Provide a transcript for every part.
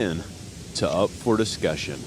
in to Up for Discussion.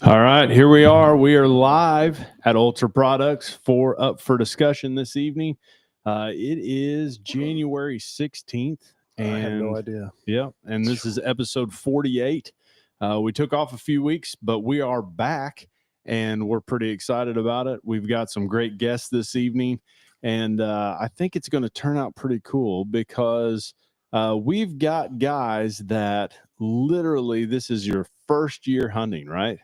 All right, here we are. We are live at Ultra Products for Up for Discussion this evening. It is January 16th. I had no idea. Yeah, and this is episode 48. We took off a few weeks, but we are back, and we're pretty excited about it. We've got some great guests this evening, and I think it's going to turn out pretty cool because we've got guys that literally this is your first year hunting, right?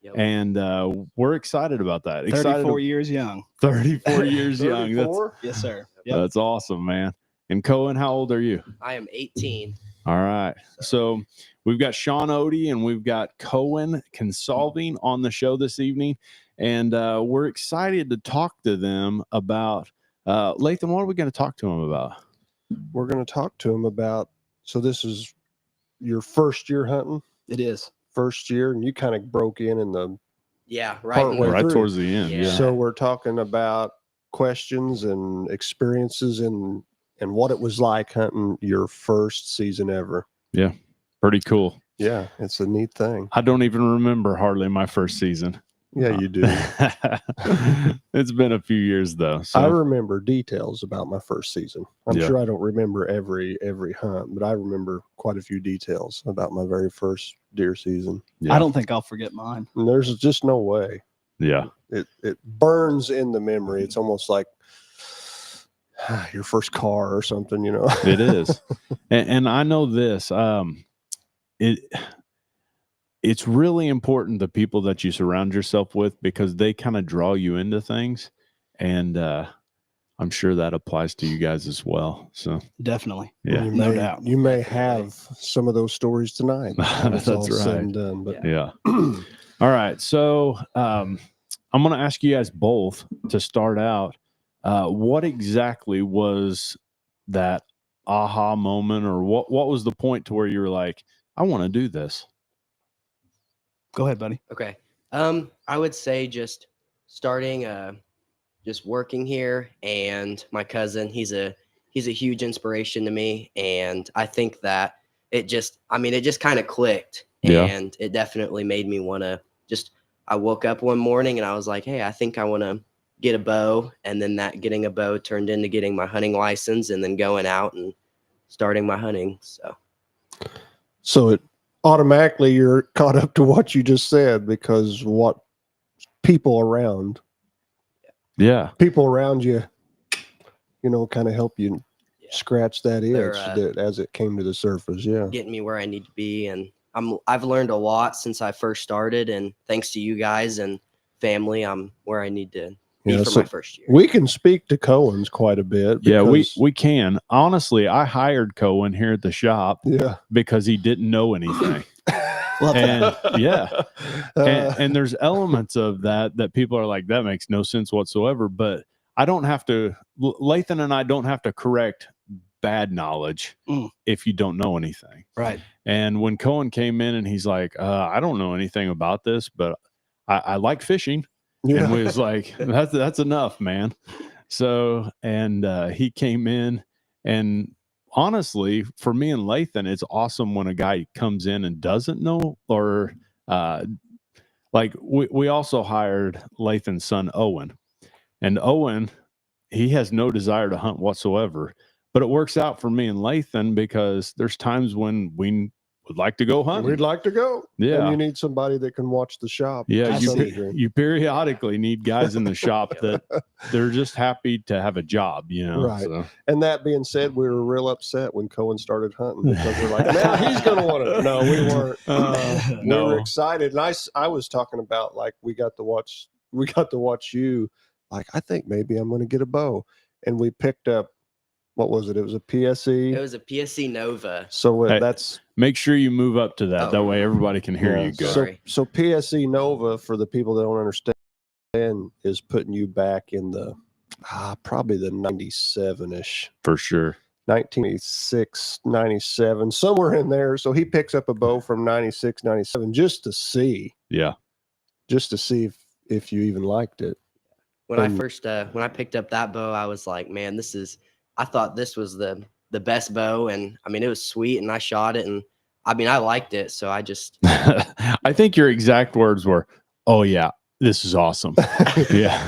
Yep. And we're excited about that. 34 years young. 34 years young. That's, Yes, sir. Yep. that's awesome, man. And Cohen, how old are you? I am 18. All right. So we've got Shawn Otey and we've got Kohen Kinsolving on the show this evening. And we're excited to talk to them about, Lathan, what are we going to talk to them about? We're going to talk to them about, so this is your first year hunting? It is. First year, and you kind of broke in the Yeah, Partway Right through. towards the end. Yeah. Yeah. So we're talking about questions and experiences and what it was like hunting your first season ever. Pretty cool. Yeah, it's a neat thing. I don't even remember hardly my first season. Yeah, you do. It's been a few years though. So I remember details about my first season. I'm Yeah. sure I don't remember every hunt, but I remember quite a few details about my very first deer season. yeah. I don't think I'll forget mine. And there's just no way. Yeah. It burns in the memory. It's almost like your first car or something, It is. And I know this. It's really important the people that you surround yourself with because they kind of draw you into things. And I'm sure that applies to you guys as well. So Definitely. yeah. No doubt. You may have some of those stories tonight. when it's That's all said right. and done, but Yeah. All right. So I'm going to ask you guys both to start out. What exactly was that aha moment, or what was the point to where you were like, I want to do this? Go ahead, buddy. Okay. I would say just starting just working here, and my cousin, he's a huge inspiration to me, and I think that it just kind of clicked. Yeah. And it definitely made me want to I woke up one morning and I was like, hey, I think I want to get a bow. And then that getting a bow turned into getting my hunting license and then going out and starting my hunting. So it automatically you're caught up to what you just said because what people around Yeah. you, kind of help you Yeah. scratch that itch They're, that as it came to the surface. Yeah. getting me where I need to be. And I've learned a lot since I first started, and thanks to you guys and family, I'm where I need to be Yeah, for so my first year. we can speak to Cohen's quite a bit. Yeah, because- we can. Honestly, I hired Cohen here at the shop yeah. because he didn't know anything. Love that. And yeah. Uh, And there's elements of that people are like, that makes no sense whatsoever. But I don't have to, Lathan and I don't have to correct bad knowledge if you don't know anything. Right. And when Cohen came in and he's like, I don't know anything about this, but I like fishing. yeah. And we was like, that's enough, man. So, and he came in, and honestly, for me and Lathan, it's awesome when a guy comes in and doesn't know, or like we also hired Lathan's son, Owen. And Owen, he has no desire to hunt whatsoever, but it works out for me and Lathan because there's times when we would like to go hunting. We'd like to go. Yeah. And you need somebody that can watch the shop. Yeah, to I you, some see. degree. you periodically need guys in the shop that they're just happy to have a job, Right. So, And that being said, we were real upset when Cohen started hunting because we're like, now he's going to want to. No, we weren't. We no. were excited. And I was talking about like we got to watch you. Like, I think maybe I'm going to get a bow. And we picked up, what was it? It was a PSE. It was a PSC Nova. So Hey, that's Make sure you move up to that. Oh. That way everybody can hear yeah. you good. Sorry. So PSE Nova, for the people that don't understand, is putting you back in the probably the 97-ish. For sure. 1986, 97, somewhere in there. So he picks up a bow from 96, 97 just to see Yeah. if you even liked it. When I picked up that bow, I was like, man, I thought this was the best bow. And I mean, it was sweet, and I shot it, and I mean, I liked it, so I just I think your exact words were, "Oh yeah, this is awesome." Yeah.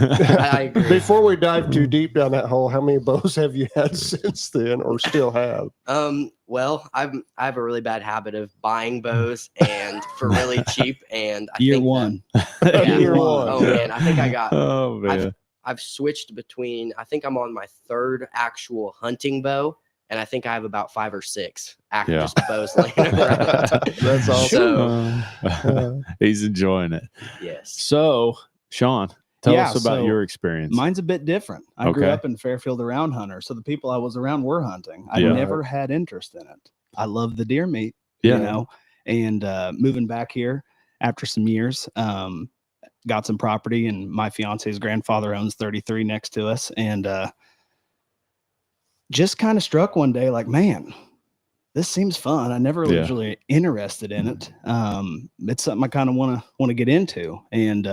I agree. Before we dive too deep down that hole, how many bows have you had since then, or still have? Well, I have a really bad habit of buying bows and for really cheap, and I Year think that- one. yeah. Year one. Oh man, I think I got. Oh man. I've switched between. I think I'm on my third actual hunting bow, and I think I have about 5 or 6 Yeah. just bows laying around. That's awesome. So He's enjoying it. yes, So, Shawn, tell Yeah, us about so your experience. Mine's a bit different. I grew Okay. up in Fairfield around hunter, so the people I was around were hunting. I Yeah. never had interest in it. I love the deer meat, Yeah. you know, and moving back here after some years, got some property, and my fiance's grandfather owns 33 next to us, and just kind of struck one day like, man, this seems fun. I never really was really interested in it. It's something I kind of want to get into, and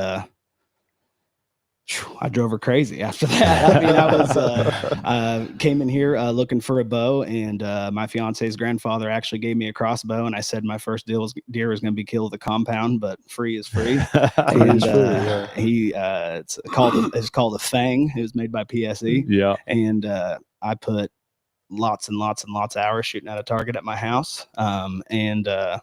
I drove her crazy after that. I mean, I was came in here looking for a bow, and my fiance's grandfather actually gave me a crossbow, and I said my first deer was going to be killed at the compound, but free is free. And he it's called a Fang. It was made by PSE. Yeah. And I put lots and lots and lots of hours shooting at a target at my house. And I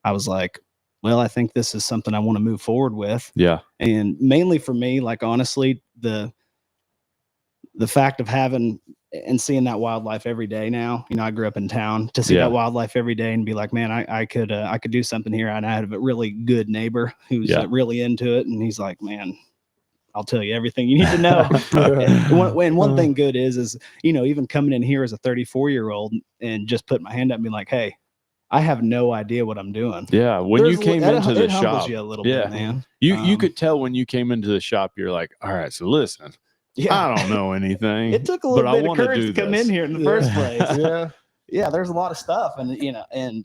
was like, well, I think this is something I want to move forward with. Yeah. And mainly for me, like, honestly, the fact of having and seeing that wildlife every day now, you know, I grew up in town, to see that wildlife every day and be like, man, I could do something here. And I had a really good neighbor who's really into it. And he's like, man, I'll tell you everything you need to know. And one thing good is, you know, even coming in here as a 34-year-old and just putting my hand up and being like, hey, I have no idea what I'm doing. Yeah. When you came into the it humbles shop, you a little bit, man. You could tell when you came into the shop, you're like, all right, so listen, I don't know anything. It took a little bit of courage to come this. in here in the first place. Yeah. There's a lot of stuff, and you know, and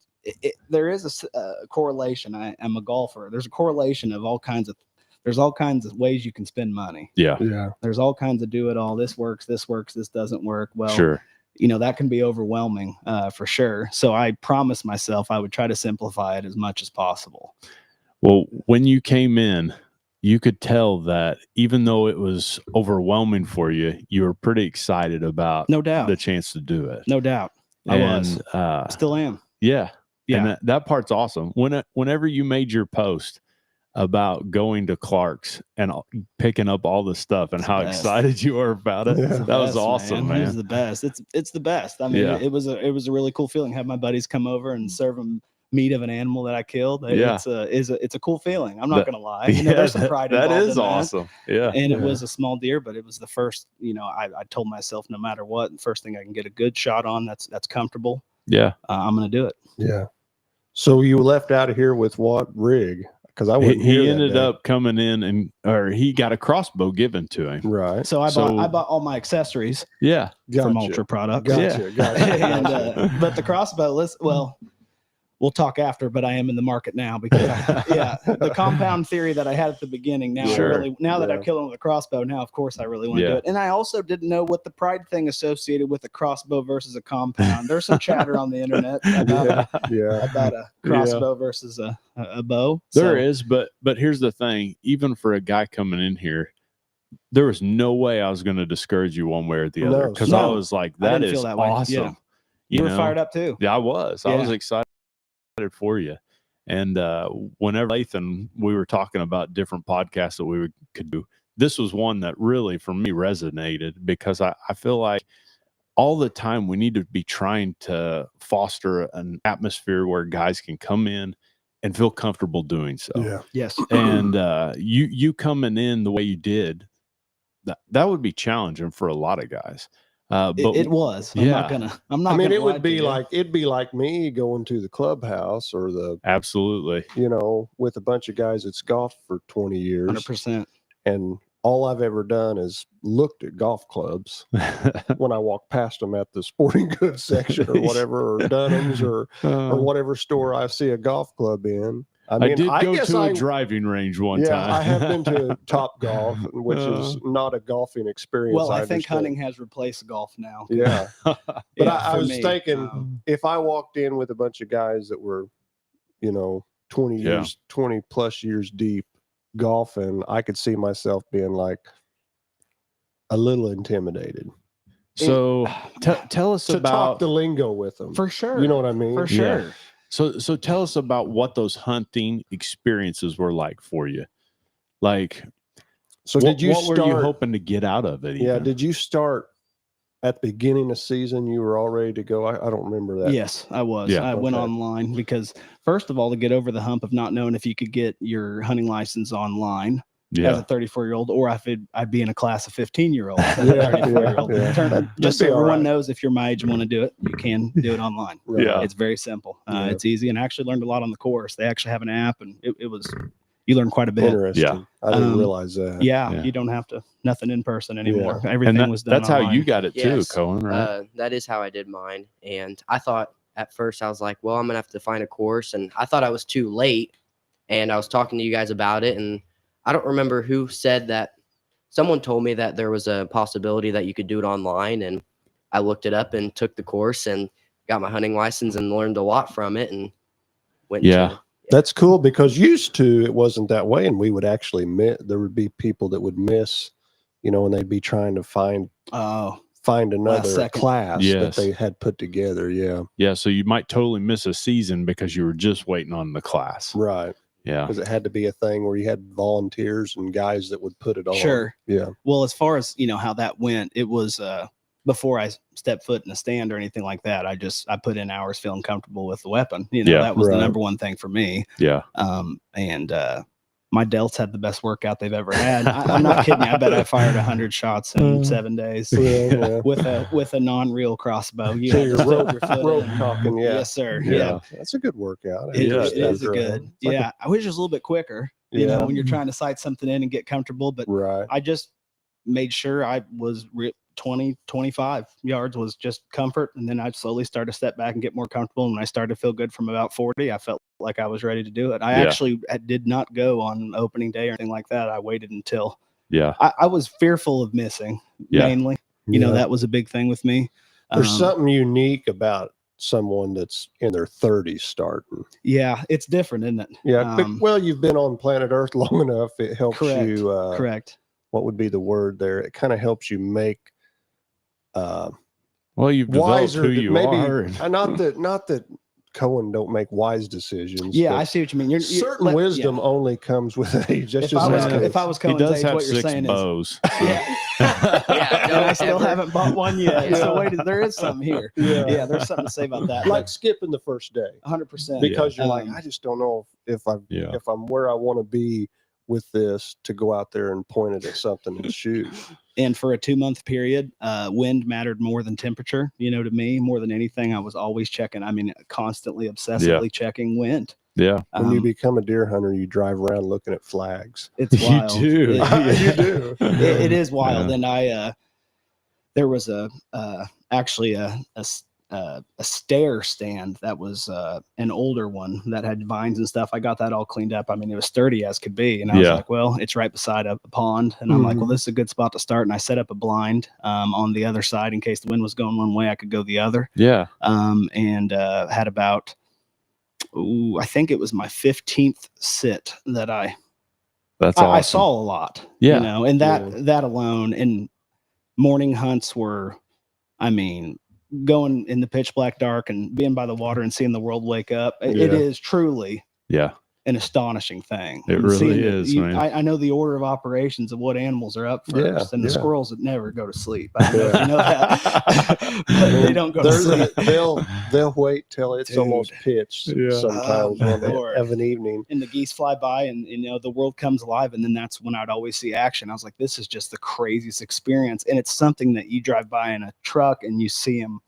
there is a correlation. I'm a golfer. There's a correlation of all kinds of. There's all kinds of ways you can spend money. Yeah. There's all kinds of do it all. This works. This works. This doesn't work. Well, Sure. You know, that can be overwhelming for sure. So I promised myself I would try to simplify it as much as possible. Well, when you came in, you could tell that even though it was overwhelming for you, you were pretty excited about No doubt. the chance to do it. No doubt. I was. Still am. Yeah. Yeah. And that part's awesome. Whenever you made your post about going to Clark's and picking up all the stuff and how excited you were about it, that was awesome, man. It was the best. It's the best. I mean, it was a really cool feeling. Have my buddies come over and serve them meat of an animal that I killed. It's a cool feeling. I'm not gonna lie. You know, there's some pride involved. That is in awesome. Yeah. And it was a small deer, but it was the first. You know, I told myself no matter what, the first thing I can get a good shot on that's comfortable. Yeah. I'm gonna do it. Yeah. So you left out of here with what rig? Because he ended up coming in or he got a crossbow given to him. Right. So I bought all my accessories. Yeah. From Ultra Products. Gotcha. And, but the crossbow, we'll talk after, but I am in the market now because the compound theory that I had at the beginning. Now that I've killed him with a crossbow, now of course I really want to do it. And I also didn't know what the pride thing associated with a crossbow versus a compound. There's some chatter on the internet about a crossbow versus a bow. There is, but here's the thing. Even for a guy coming in here, there was no way I was going to discourage you one way or the other because I was like, that is awesome. Yeah. You were fired up too. Yeah, I was. I was excited for you. And whenever Lathan, we were talking about different podcasts that we could do, this was one that really for me resonated because I feel like all the time we need to be trying to foster an atmosphere where guys can come in and feel comfortable doing so. Yeah. Yes. And you coming in the way you did, that would be challenging for a lot of guys. But it was. I'm not. I mean, it would be like it'd be like me going to the clubhouse or absolutely, you know, with a bunch of guys that's golfed for 20 years, 100%, and all I've ever done is looked at golf clubs when I walk past them at the sporting goods section or whatever, or Dunham's or whatever store I see a golf club in. I mean, did go guess to a driving range one time. I have been to Top Golf, which is not a golfing experience. Well, I think understand. hunting has replaced golf now. Yeah. But Yeah, I for was me, thinking if I walked in with a bunch of guys that were, 20 plus years deep golfing, I could see myself being like a little intimidated. So tell us To about talk the lingo with them. for sure. You know what I mean? For sure. So tell us about what those hunting experiences were like for you. Like, So what, did you what start? were you hoping to get out of it? Yeah. even? Did you start at the beginning of season? You were all ready to go. I don't remember that. Yes, I was. Yeah. I went Okay. online because, first of all, to get over the hump of not knowing if you could get your hunting license online as a 34-year-old, or if I'd be in a class of 15-year-olds as a 34-year-old. That'd Just be so all everyone right. knows, if you're my age and want to do it, you can do it online. Right. Yeah. It's very simple. Yeah. It's easy, and I actually learned a lot on the course. They actually have an app, and you learn quite a bit. Interesting. Yeah. I didn't realize that. Yeah, you don't have to nothing in person anymore. Yeah. Everything was done That's how online. you got it too, Yes. Cohen, right? That is how I did mine. And I thought at first, I was like, well, I'm going to have to find a course. And I thought I was too late. And I was talking to you guys about it. And I don't remember who said that. Someone told me that there was a possibility that you could do it online. And I looked it up and took the course and got my hunting license and learned a lot from it. And went to That's cool, because used to it wasn't that way, and we would actually there would be people that would miss, and they'd be trying to find another second. class that Yes. they had put together. Yeah, Yeah. So you might totally miss a season because you were just waiting on the class. right. Yeah. Because it had to be a thing where you had volunteers and guys that would put it on. Sure. Yeah. Well, as far as how that went, it was before I stepped foot in a stand or anything like that. I put in hours feeling comfortable with the weapon. That was the number one thing for me. Yeah. And my delts had the best workout they've ever had. I'm not kidding. I bet I fired 100 shots in 7 days with a non-real crossbow. You So had you're to throw your foot road in. talking. Yeah. Yes, sir. Yeah. Yeah. That's a good workout. It Yeah, is a good. It's like I wish it was a little bit quicker. Yeah. When you're trying to sight something in and get comfortable, but Right. I just made sure I was 20, 25 yards was just comfort. And then I slowly started to step back and get more comfortable. And when I started to feel good from about 40, I felt like I was ready to do it. I actually did not go on opening day or anything like that. I waited until I was fearful of missing mainly. That was a big thing with me. There's something unique about someone that's in their 30s starting. Yeah, it's different, isn't it? Yeah. Well, you've been on planet Earth long enough. It helps correct, you. Correct. What would be the word there? It kind of helps you make Well, you've developed wiser. who you Maybe are. not that Cohen don't make wise decisions. Yeah, but I see what you mean. certain wisdom only comes with age. That's If I was, how it if I is. was He Cohen's does age, have what you're 6 saying bows. Yeah, and I still ever. haven't bought one yet. Yeah. So wait, there is something here. Yeah. There's something to say about that. like skipping the first day 100%. because you're like, I just don't know if I'm where I want to be with this to go out there and point it at something and shoot. And for a 2-month period, wind mattered more than temperature. To me, more than anything, I was always checking. I mean, constantly, obsessively checking wind. Yeah. When you become a deer hunter, you drive around looking at flags. It's wild. You do. You do. It is wild. Yeah. And there was actually a stair stand that was an older one that had vines and stuff. I got that all cleaned up. I mean, it was sturdy as could be. And I was like, well, it's right beside a pond. And I'm like, well, this is a good spot to start. And I set up a blind on the other side in case the wind was going one way, I could go the other. Yeah. And had about, I think it was my 15th sit that That's awesome. I saw a lot. Yeah. And that alone, and morning hunts were, I mean, going in the pitch black dark and being by the water and seeing the world wake up. It is truly an astonishing thing. It And really seeing is, man. I know the order of operations of what animals are up first, and the yeah. squirrels that never go to sleep. I don't know if you know that. But they don't go to sleep. They'll wait till it's Dude. almost pitched sometimes my on Lord. of an evening. And the geese fly by and the world comes alive, and then that's when I'd always see action. I was like, this is just the craziest experience. And it's something that you drive by in a truck and you see them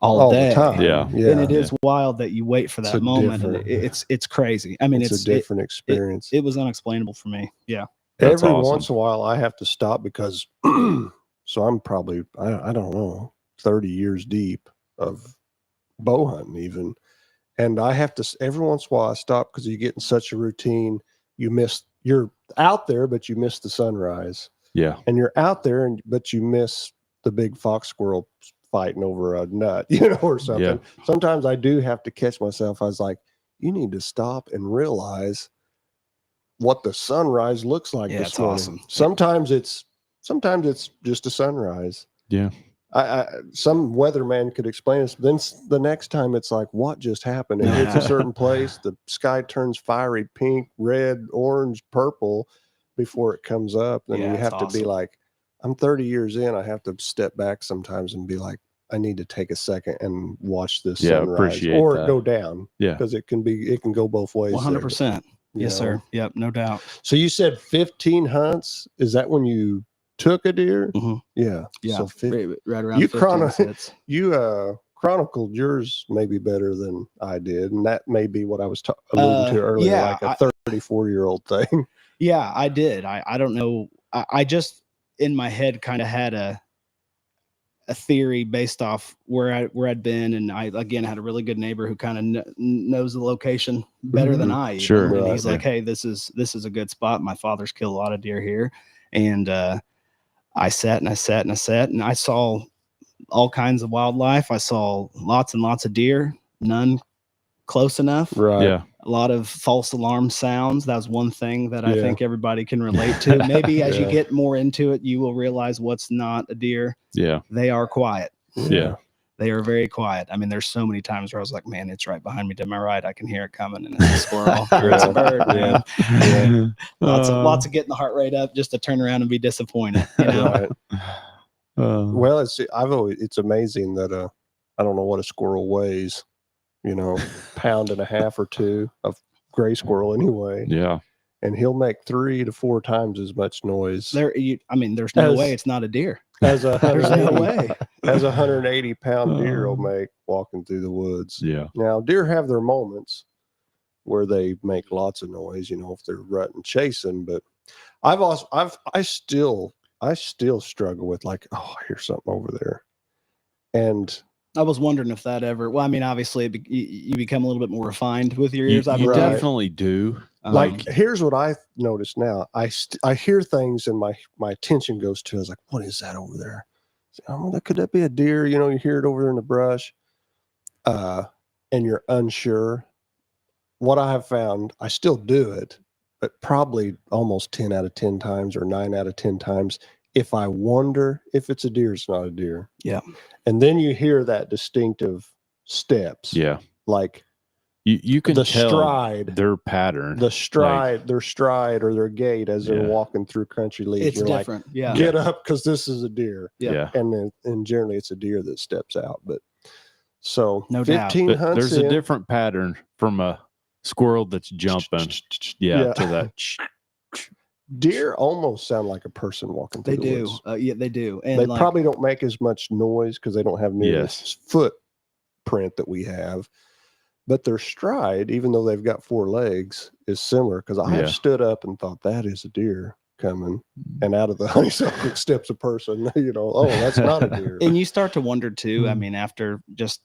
all day. The time. Yeah. And it is wild that you wait for that moment. And it's crazy. I mean, it's a different experience. It was unexplainable for me. Yeah. That's Every awesome. once in a while I have to stop because so I'm probably I don't know 30 years deep of bow hunting even, And I have to, every once in a while I stop because you get in such a routine, you're out there, but you miss the sunrise. Yeah. And you're out there, but you miss the big fox squirrel fighting over a nut, or something. Yeah. Sometimes I do have to catch myself. I was like, you need to stop and realize what the sunrise looks like Yeah, this it's morning. awesome. Sometimes it's just a sunrise. Yeah. Some weatherman could explain this. Then the next time it's like, what just happened? It hits a certain place. The sky turns fiery pink, red, orange, purple before it comes up. And Yeah, you have to awesome. be like, I'm 30 years in. I have to step back sometimes and be like, I need to take a second and watch this sunrise appreciate or that. go down. Yeah. Because it can go both ways. 100%. Yes, know. sir. Yep, no doubt. So you said 15 hunts. Is that when you took a deer? Mhm. Yeah. Yeah, So right around you 15 sets. you chronicled yours maybe better than I did, and that may be what I was alluding to earlier, yeah, like a 34-year-old thing. Yeah, I did. I don't know. I just in my head kind of had a theory based off where I'd been, and I again had a really good neighbor who kind of knows the location better than I. Even. Sure. And Right, he's like, "Hey, this is a good spot. My father's killed a lot of deer here," and I sat and I sat and I sat, and I saw all kinds of wildlife. I saw lots and lots of deer, none close enough. Right. Yeah. A lot of false alarm sounds. That's one thing that I Yeah. think everybody can relate to. Maybe as you Yeah. get more into it, you will realize what's not a deer. Yeah. They are quiet. Yeah. They are very quiet. I mean, there's so many times where I was like, man, it's right behind me to my right. I can hear it coming, and it's a squirrel or it's a bird, man. Yeah. Lots of getting the heart rate up just to turn around and be disappointed. You know? Right. Well, it's amazing that I don't know what a squirrel weighs, pound and a half or two of gray squirrel anyway. Yeah. And he'll make 3 to 4 times as much noise. There's no way it's not a deer. As a There's no way. As a 180-pound deer will make walking through the woods. Yeah. Now, deer have their moments where they make lots of noise, if they're rutting chasing. But I still struggle with like, oh, I hear something over there. And I was wondering if that ever. Well, I mean, obviously, you become a little bit more refined with your ears. You Right. definitely do. like, here's what I notice now. I hear things and my attention goes to. I was like, what is that over there? Could that be a deer? You hear it over there in the brush, and you're unsure. What I have found, I still do it, but probably almost 10 out of 10 times or 9 out of 10 times. If I wonder if it's a deer, it's not a deer. Yeah. And then you hear that distinctive steps. Yeah. Like you can the tell stride, their pattern. their stride or their gait as they're walking through country leaves. It's You're different. like, get up because this is a deer. Yeah. And generally it's a deer that steps out. But so No doubt. 15 But hunts there's in, a different pattern from a squirrel that's jumping. Yeah. To that. deer almost sound like a person walking through They the do. woods. Yeah, they do. And They like, probably don't make as much noise because they don't have near Yes. this footprint that we have. But their stride, even though they've got 4 legs, is similar. Because I have stood up and thought that is a deer coming, and out of the honeysuckle steps a person. Oh, that's not a deer. and you start to wonder too. I mean, after just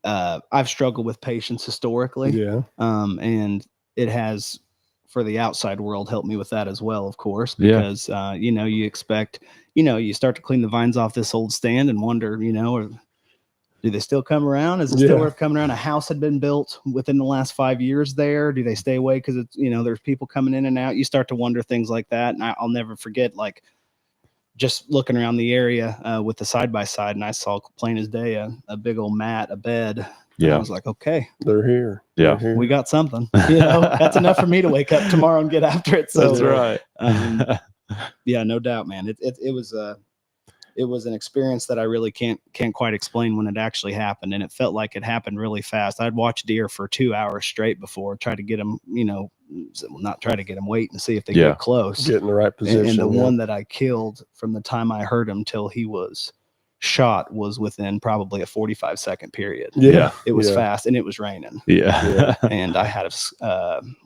I've struggled with patience historically. Yeah. And it has, for the outside world, helped me with that as well, of course, Yeah. because you expect, you start to clean the vines off this old stand and wonder, do they still come around? Is it still worth coming around? A house had been built within the last 5 years there. Do they stay away because it's, there's people coming in and out? You start to wonder things like that. And I'll never forget, like, just looking around the area with the side-by-side, and I saw plain as day a big old mat, a bed. And I was like, okay, They're here. Yeah. They're here. we got something. That's enough for me to wake up tomorrow and get after it. So That's right. yeah, no doubt, man. It was an experience that I really can't quite explain when it actually happened, and it felt like it happened really fast. I'd watch deer for 2 hours straight before, try to get them, not try to get them, wait and see if they get close. Get in the right position. And the one that I killed from the time I heard him till he was shot was within probably a 45-second period. Yeah. It was fast, and it was raining. Yeah. And I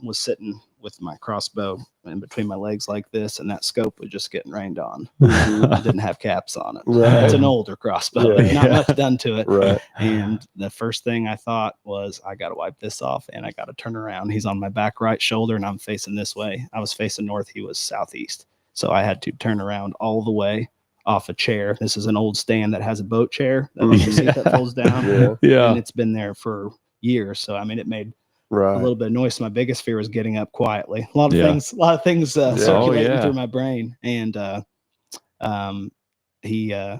was sitting with my crossbow in between my legs like this, and that scope was just getting rained on. I didn't have caps on it. Right. It's an older crossbow. Yeah. There's not much done to it. Right. And the first thing I thought was, I got to wipe this off and I got to turn around. He's on my back right shoulder and I'm facing this way. I was facing north. He was southeast. So I had to turn around all the way off a chair. This is an old stand that has a boat chair that you can see that folds down. Yeah. And it's been there for years. So, I mean, it made a Right. little bit of noise. So my biggest fear was getting up quietly. A lot of things circulating through my brain. And he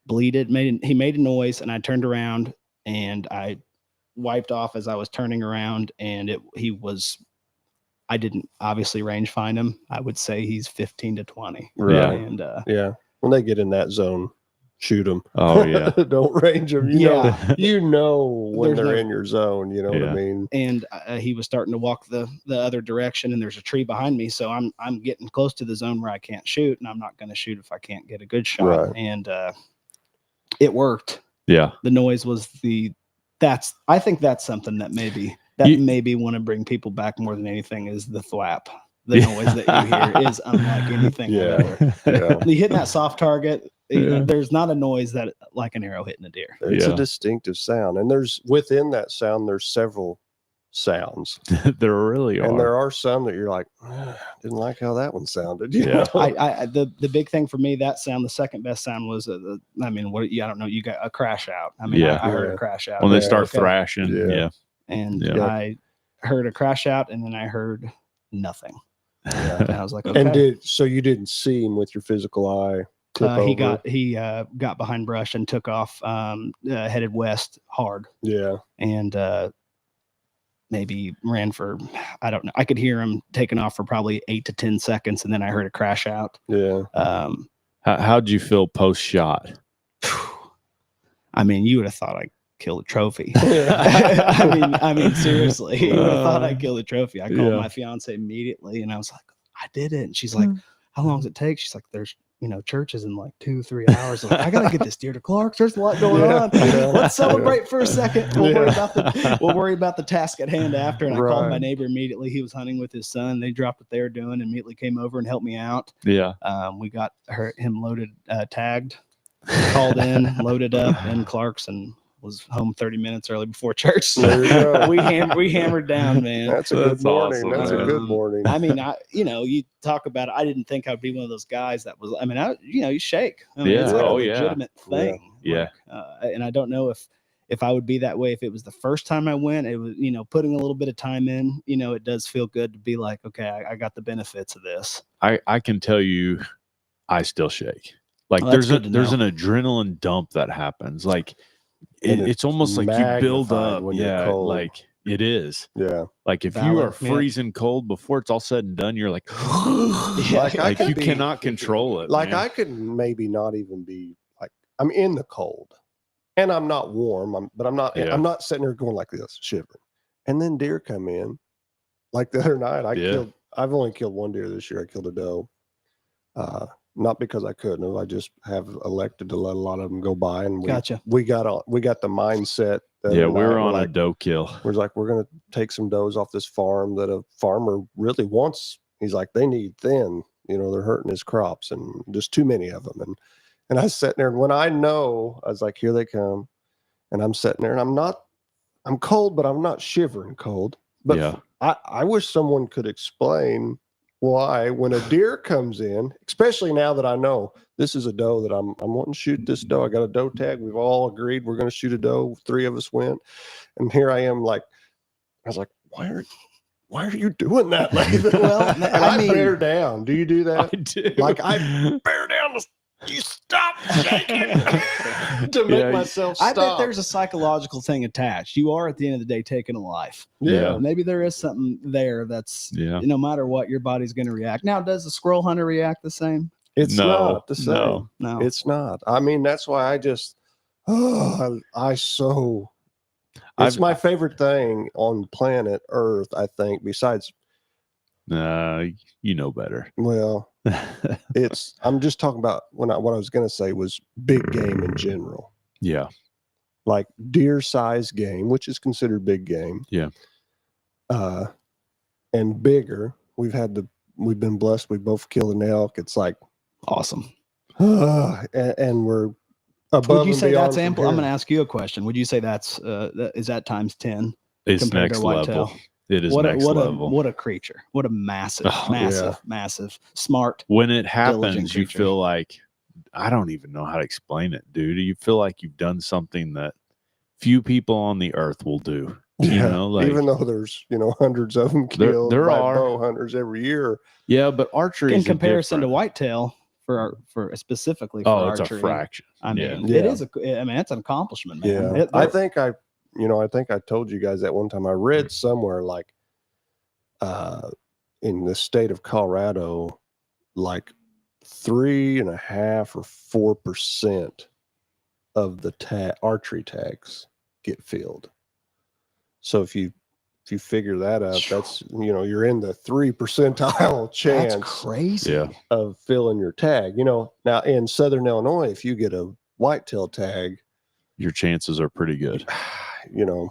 bleeded. He made a noise, and I turned around and I wiped off as I was turning around, and I didn't obviously range find him. I would say he's 15 to 20. Right. And when they get in that zone, shoot them. Oh yeah. Don't range them. You know when they're in your zone. You know what I mean? And he was starting to walk the other direction, and there's a tree behind me, so I'm getting close to the zone where I can't shoot, and I'm not going to shoot if I can't get a good shot. Right. And it worked. Yeah. The noise was I think that's something that maybe want to bring people back more than anything, is the thwap. The noise that you hear is unlike anything ever. You hit that soft target. There's not a noise that like an arrow hitting a deer. It's a distinctive sound, and within that sound there's several sounds. There really are, and there are some that you're like, didn't like how that one sounded. You know? The big thing for me, that sound, the second best sound was I don't know, you got a crash out. I mean, I heard a crash out when they start thrashing. And I heard a crash out, and then I heard nothing. And I was like, okay. And so you didn't see him with your physical eye? He got behind brush and took off, headed west hard. Yeah. And maybe ran for, I don't know. I could hear him taking off for probably 8 to 10 seconds, and then I heard a crash out. Yeah. How'd you feel post shot? I mean, you would have thought I killed a trophy. I mean, seriously, you would have thought I killed a trophy. I called my fiance immediately, and I was like, I did it. And she's like, how long does it take? She's like, there's churches in like 2-3 hours. Like, I gotta get this deer to Clark's. There's a lot going on. Let's celebrate for a second. We'll worry about the task at hand after. And I called my neighbor immediately. He was hunting with his son. They dropped what they were doing and immediately came over and helped me out. Yeah. We got him loaded, tagged, called in, loaded up in Clark's, and was home 30 minutes early before church. There you go. we hammered down, man. That's a good morning. Awesome, That's a good morning. I mean, you talk about it. I didn't think I'd be one of those guys that was, you shake. I mean, it's like a legitimate thing. Yeah. And I don't know if I would be that way if it was the first time I went. It was, putting a little bit of time in, it does feel good to be like, okay, I got the benefits of this. I can tell you, I still shake. Like there's an adrenaline dump that happens. Like it's almost like you build up. When you're cold. Like it is. Yeah. Like if you are freezing cold before it's all said and done, you're like, like you cannot control it. Like man. I could maybe not even be like, I'm in the cold and I'm not warm, but I'm not sitting there going like this, shivering. And then deer come in. Like the other night, I've only killed one deer this year. I killed a doe. Not because I couldn't. I just have elected to let a lot of them go by, and we got the mindset. We were on a doe kill. We're like, we're gonna take some does off this farm that a farmer really wants. He's like, they need thin. They're hurting his crops, and just too many of them. And I was sitting there, and when I know, I was like, here they come, and I'm sitting there, and I'm cold, but I'm not shivering cold. But I wish someone could explain why, when a deer comes in, especially now that I know this is a doe that I'm wanting to shoot this doe. I got a doe tag. We've all agreed we're going to shoot a doe. 3 of us went, and here I am. I was like, why are you doing that, Nathan? Well, I bear down. Do you do that? I do. Like I bear down. You stop shaking to make myself stop. I bet there's a psychological thing attached. You are at the end of the day taking a life. Yeah. Maybe there is something there that's no matter what, your body's going to react. Now, does the squirrel hunter react the same? It's not the same. No, it's not. I mean, that's why I just it's my favorite thing on planet Earth, I think, besides you know better. Well, I'm just talking about what I was going to say was big game in general. Yeah. Like deer size game, which is considered big game. Yeah. and bigger. We've been blessed. We both killed an elk. It's like Awesome. and we're above. Would you and say beyond that's from ample? I'm going to here. ask you a question. Would you say that's is that times 10? It's compared to next whitetail? level. It is What next level. what a creature. What a massive, Oh, massive, smart. When it diligent happens, you creature. feel like, I don't even know how to explain it, dude. You feel like you've done something that few people on the earth will do. You know, like, even though there's hundreds of them killed there by are bow hunters every year. yeah, but archery In is comparison to different. whitetail, for specifically for Oh, it's archery, a fraction. I mean, Yeah. it is it's an accomplishment, man. Yeah, I think I told you guys that one time. I read somewhere like, in the state of Colorado, like 3.5 or 4% of the archery tags get filled. So if you figure that out, that's you're in the 3 percentile chance. That's crazy. Yeah. Of filling your tag. Now in Southern Illinois, if you get a whitetail tag, Your chances are pretty good. you're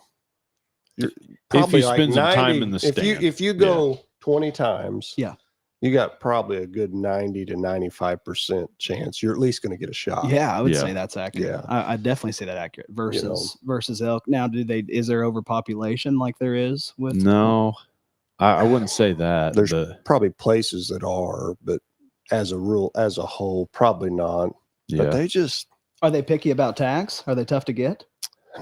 If you like spend some 90, time in the stand. if you go 20 times, Yeah. you got probably a good 90 to 95% chance you're at least going to get a shot. Yeah, I would Yeah. say that's accurate. Yeah. I definitely say that accurate versus elk. Now, is there overpopulation like there is with? No, I wouldn't say that. There's probably places that are, but as a rule, as a whole, probably not. yeah. But they just Are they picky about tags? Are they tough to get?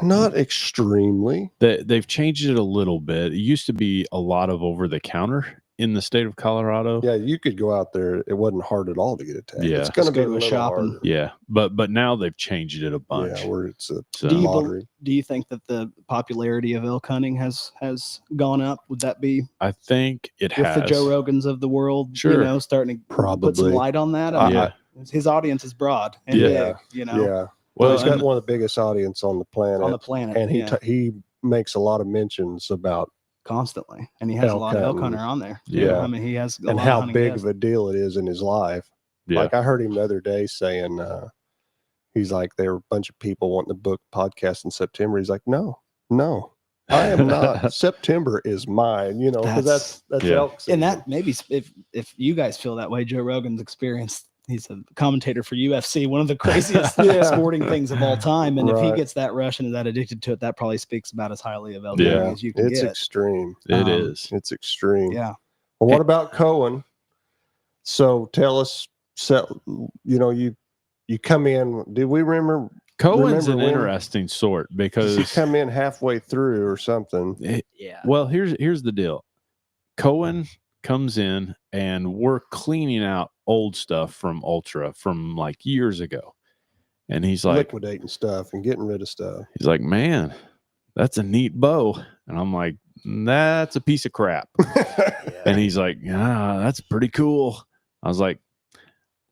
not extremely. They've changed it a little bit. It used to be a lot of over the counter in the state of Colorado. Yeah, you could go out there. It wasn't hard at all to get a tag. Yeah. It's going to Just be go to a little shop and- harder. Yeah, but now they've changed it a bunch. Yeah, where it's a So- lottery. Do you think that the popularity of elk hunting has gone up? Would that be I think it with has. the Joe Rogans of the world? Sure. Starting to put some Probably. light on that. I mean, Yeah. his audience is broad and Yeah. big. Yeah. Well, Well, he's got and- one of the biggest audience on the planet. On the planet, and he yeah, he makes a lot of mentions about constantly, and he has a elk lot of elk hunting. hunter on there. Yeah. I mean, he has a and lot how of hunting big guests. of a deal it is in his life. Yeah. Like I heard him the other day saying, he's like, there were a bunch of people wanting to book podcasts in September. He's like, no, I am not. September is mine, because that's Yeah. elk season. And that maybe if you guys feel that way, Joe Rogan's experience. He's a commentator for UFC, one of the craziest Yeah. sporting things of all time. And if he Right. gets that rush and is that addicted to it, that probably speaks about as highly of elk Yeah. hunting as you can It's get. extreme. It is. It's extreme. Yeah. Well, what about Cohen? So tell us, you come in. Did we remember? Cohen's remember an when- interesting sort Does because he come in halfway through or something? Yeah. well, here's the deal. Cohen comes in and we're cleaning out old stuff from Ultra from like years ago. And he's like, Liquidating stuff and getting rid of stuff. he's like, man, that's a neat bow. And I'm like, that's a piece of crap. And he's like, that's pretty cool. I was like,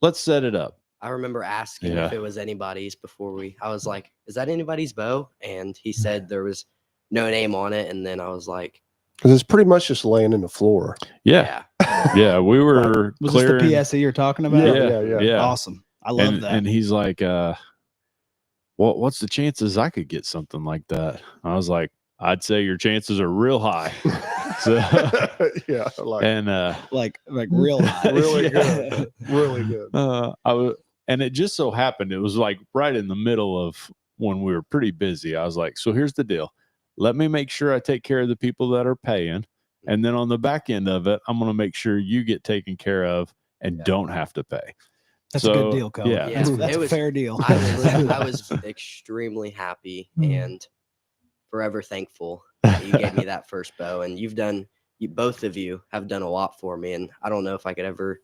let's set it up. I remember asking Yeah. if it was anybody's before I was like, is that anybody's bow? And he said there was no name on it. And then I was like, Because it's pretty much just laying in the floor. Yeah. yeah. Yeah. We were Was clearing. this the PSE you're talking about? Yeah. Awesome. I love that. And he's like, what's the chances I could get something like that? I was like, I'd say your chances are real high. So, Yeah, like and like real high. really Yeah. good, really good. and it just so happened it was like right in the middle of when we were pretty busy. I was like, so here's the deal. Let me make sure I take care of the people that are paying. And then on the back end of it, I'm going to make sure you get taken care of and don't have to pay. That's a good deal, Cole. Yeah. Yeah, That's it a was- fair deal. I was extremely happy and forever thankful that you gave me that first bow. And both of you have done a lot for me. And I don't know if I could ever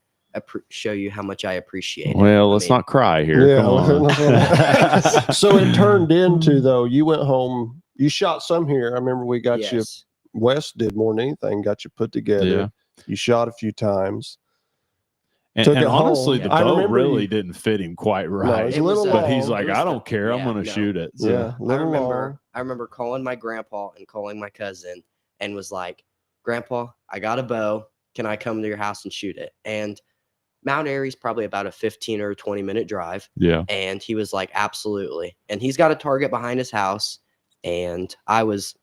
show you how much I appreciate it. Well, I let's mean, not cry here. Yeah. Come on. So it turned into, though, you went home, you shot some here. I remember we got you, yes. Wes did more than anything, got you put together. Yeah. You shot a few times. And, Took and it home. honestly, the I bow remember really you- didn't fit him quite No, right. it's It a little was, long. But he's like, it was I don't care. I'm yeah, going to no. shoot it. So, Yeah, I little remember long. calling my grandpa and calling my cousin and was like, Grandpa, I got a bow. Can I come to your house and shoot it? And Mount Airy's probably about a 15 or 20-minute drive. yeah. And he was like, absolutely. And he's got a target behind his house. And I was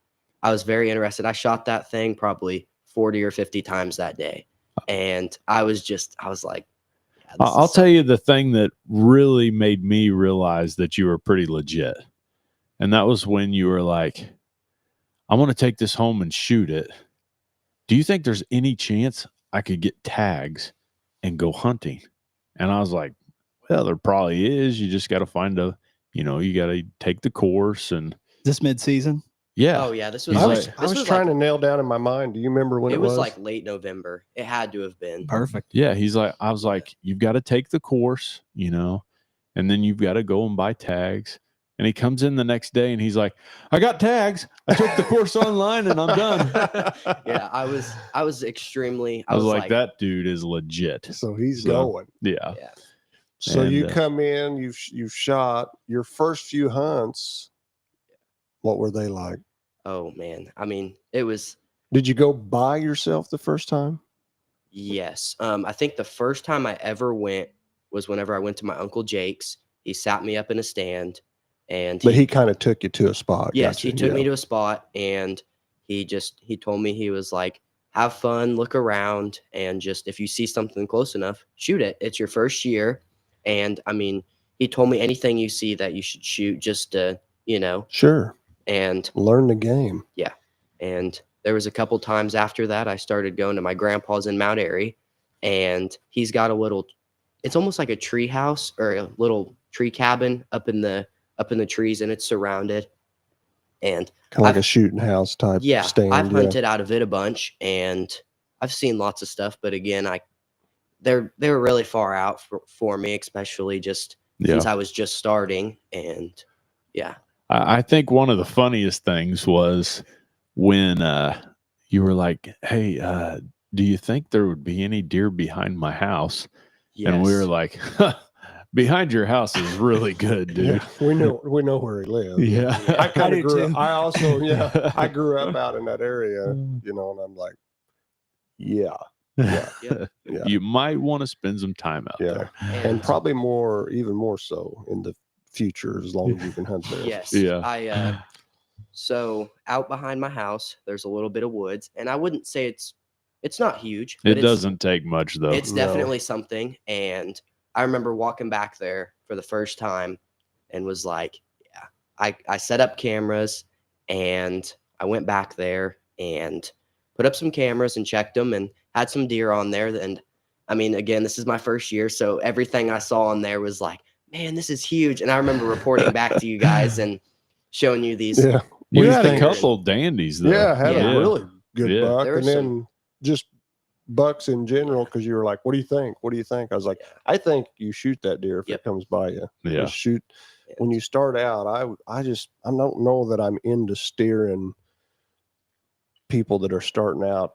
very interested. I shot that thing probably 40 or 50 times that day. And I was like, yeah, I'll tell you the thing that really made me realize that you were pretty legit. And that was when you were like, I want to take this home and shoot it. Do you think there's any chance I could get tags and go hunting? And I was like, well, there probably is. You just got to find you got to take the course. And This mid-season? yeah. Oh yeah, this was. I was trying to nail down in my mind. Do you remember when it was? Like late November. It had to have been Perfect. Yeah. I was like, you've got to take the course, and then you've got to go and buy tags. And he comes in the next day and he's like, I got tags. I took the course online and I'm done. Yeah, I was extremely. I was like, that dude is legit. So he's going. Yeah. Yeah. So And, you come in, you've shot your first few hunts. What were they like? Oh man, I mean, it was. Did you go by yourself the first time? Yes. I think the first time I ever went was whenever I went to my Uncle Jake's. He sat me up in a stand, and But he kind of took you to a spot. Yes, Gotcha. he took me to a spot, and he told me, he was like, have fun, look around, and just if you see something close enough, shoot it. It's your first year. And I mean, he told me anything you see that you should shoot, just to, Sure. And learn the game. Yeah. And there was a couple times after that, I started going to my grandpa's in Mount Airy, and he's got it's almost like a tree house or a little tree cabin up in the trees, and it's surrounded. And kind of like a shooting house type stand. I've hunted out of it a bunch, and I've seen lots of stuff, but again, they were really far out for me, especially just since I was just starting. And yeah, I think one of the funniest things was when you were like, hey, do you think there would be any deer behind my house? yes. And we were like, behind your house is really good, dude. Yeah, we know where he lives. Yeah. I kind I of do grew too. up. I also, I grew up out in that area, and I'm like, yeah. You might want to spend some time out there. And probably even more so in the future, as long as you can hunt there. Yes. Yeah. So out behind my house, there's a little bit of woods, and I wouldn't say it's not huge. It doesn't take much though. It's definitely something. And I remember walking back there for the first time and was like, yeah, I set up cameras, and I went back there and put up some cameras and checked them and had some deer on there. And I mean, again, this is my first year, so everything I saw on there was like, man, this is huge. And I remember reporting back to you guys and showing you these. Yeah. You had a couple dandies though. Yeah, had a really good buck, There were and then just bucks in general, because you were like, what do you think? What do you think? I was like, I think you shoot that deer if it comes by you. Yeah. Just shoot. When you start out, I don't know that I'm into steering people that are starting out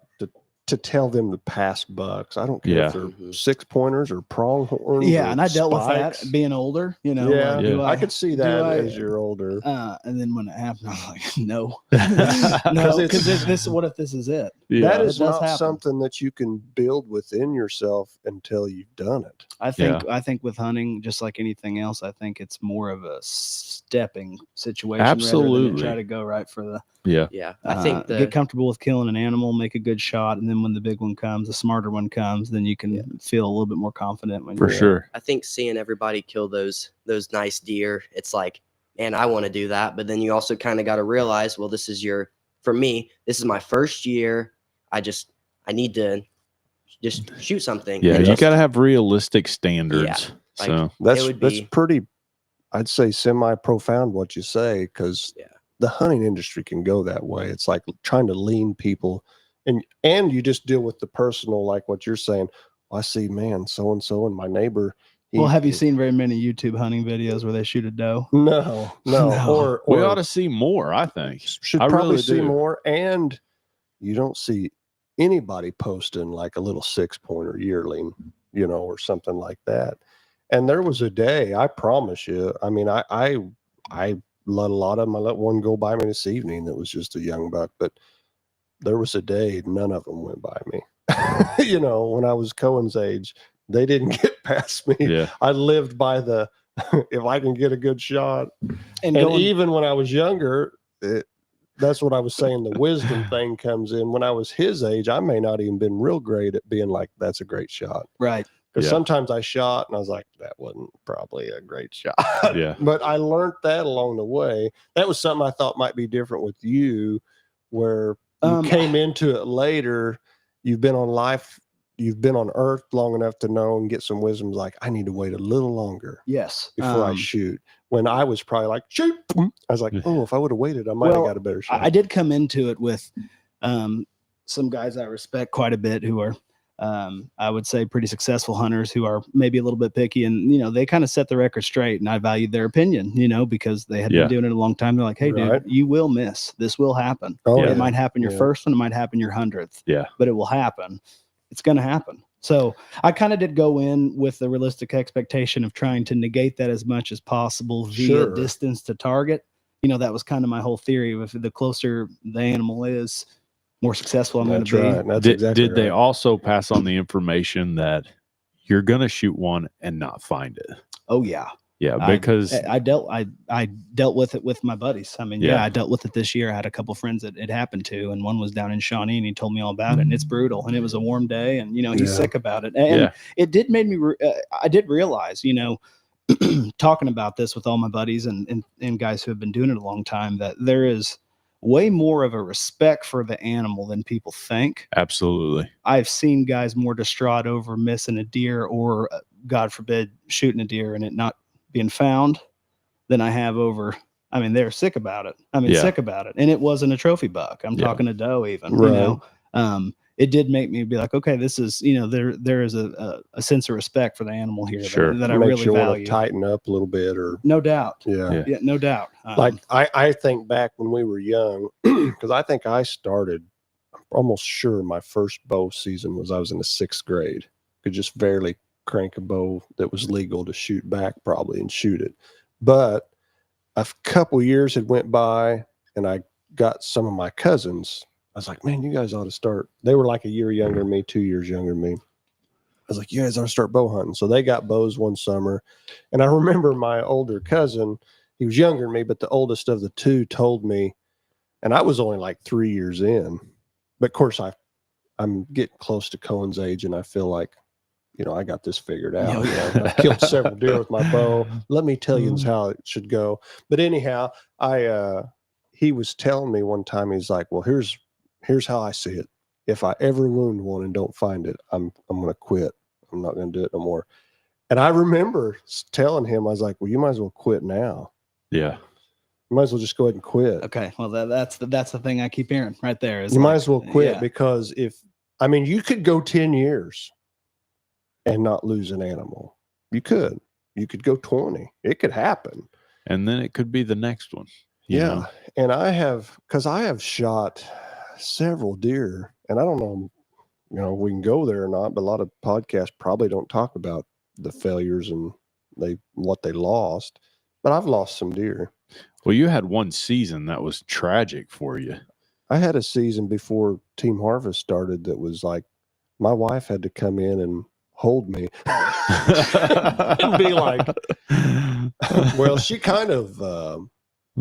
to tell them to pass bucks. I don't care if they're 6-pointers or pronghorns. Yeah, or and I dealt spikes. with that being older, Yeah, like, I could see that as you're older. And then when it happened, I'm like, no, Because this. What if this is it? Yeah. That is It does not happen. something that you can build within yourself until you've done it. I think with hunting, just like anything else, I think it's more of a stepping situation. rather than Absolutely. try to go right for the. Yeah, I think get comfortable with killing an animal, make a good shot, and then when the big one comes, the smarter one comes, then you can feel a little bit more confident. For sure. I think seeing everybody kill those nice deer, it's like, man, I want to do that. But then you also kind of got to realize, well, for me, this is my first year. I need to just shoot something. Yeah, and you got to have realistic standards. Yeah, So that's pretty, I'd say, semi-profound what you say, because the hunting industry can go that way. It's like trying to lean people, and you just deal with the personal, like what you're saying. I see, man, so and so, and my neighbor. Have you seen very many YouTube hunting videos where they shoot a doe? No. Or we ought to see more. I think should I probably really see do. more. And you don't see anybody posting like a little 6-pointer yearling, or something like that. And there was a day, I promise you. I mean, I let a lot of them. I let one go by me this evening that was just a young buck, but there was a day none of them went by me. When I was Cohen's age, they didn't get past me. Yeah. I lived by the if I can get a good shot. And even when I was younger, that's what I was saying. The wisdom thing comes in. When I was his age, I may not even been real great at being like, that's a great shot. Right. Because Yeah. sometimes I shot and I was like, that wasn't probably a great shot. Yeah. But I learned that along the way. That was something I thought might be different with you, where you came into it later. You've been on earth long enough to know and get some wisdom. Like, I need to wait a little longer. Yes. Before I shoot. When I was probably like, shoot. I was like, oh, if I would have waited, I might have got a better shot. I did come into it with some guys I respect quite a bit who are, I would say, pretty successful hunters who are maybe a little bit picky, and they kind of set the record straight, and I valued their opinion, because they had been doing it a long time. They're like, hey, dude, you will miss. This will happen. It might happen your first one, it might happen your 100th. Yeah, but it will happen. It's going to happen. So I kind of did go in with the realistic expectation of trying to negate that as much as possible via distance to target. That was kind of my whole theory. If the closer the animal is, more successful I'm going to be. Right. That's exactly did they also pass on the information that you're going to shoot one and not find it? Oh yeah. Yeah, because I dealt with it with my buddies. I mean, I dealt with it this year. I had a couple friends that it happened to, and one was down in Shawnee, and he told me all about it. And it's brutal, and it was a warm day, and he's sick about it. And it did make me. I did realize, talking about this with all my buddies and guys who have been doing it a long time, that there is way more of a respect for the animal than people think. Absolutely. I've seen guys more distraught over missing a deer or, God forbid, shooting a deer and it not being found than I have over. I mean, they're sick about it. Sick about it. And it wasn't a trophy buck. I'm talking a doe even, it did make me be like, okay, this is, there is a sense of respect for the animal here that I really value. Tighten up a little bit, or no doubt. Yeah, no doubt. Like I think back when we were young, because I think I started, I'm almost sure my first bow season was I was in the 6th grade. Could just barely crank a bow that was legal to shoot back probably and shoot it. But a couple years had went by and I got some of my cousins. I was like, man, you guys ought to start. They were like a year younger than me, 2 years younger than me. I was like, you guys ought to start bow hunting. So they got bows one summer. And I remember my older cousin, he was younger than me, but the oldest of the two told me, and I was only like 3 years in. But of course, I'm getting close to Cohen's age, and I feel like, I got this figured out. I killed several deer with my bow. Let me tell you how it should go. But anyhow, he was telling me one time, he's like, well, here's how I see it. If I ever wound one and don't find it, I'm going to quit. I'm not going to do it no more. And I remember telling him, I was like, well, you might as well quit now. Yeah. You might as well just go ahead and quit. Okay. Well, that's the thing I keep hearing right there. Is you might as well quit because you could go 10 years and not lose an animal. You could go 20. It could happen. And then it could be the next one. You know? And I have shot several deer, and I don't know, we can go there or not, but a lot of podcasts probably don't talk about the failures and what they lost, but I've lost some deer. Well, you had one season that was tragic for you. I had a season before Team Harvest started that was like, my wife had to come in and hold me and be like, well, she kind of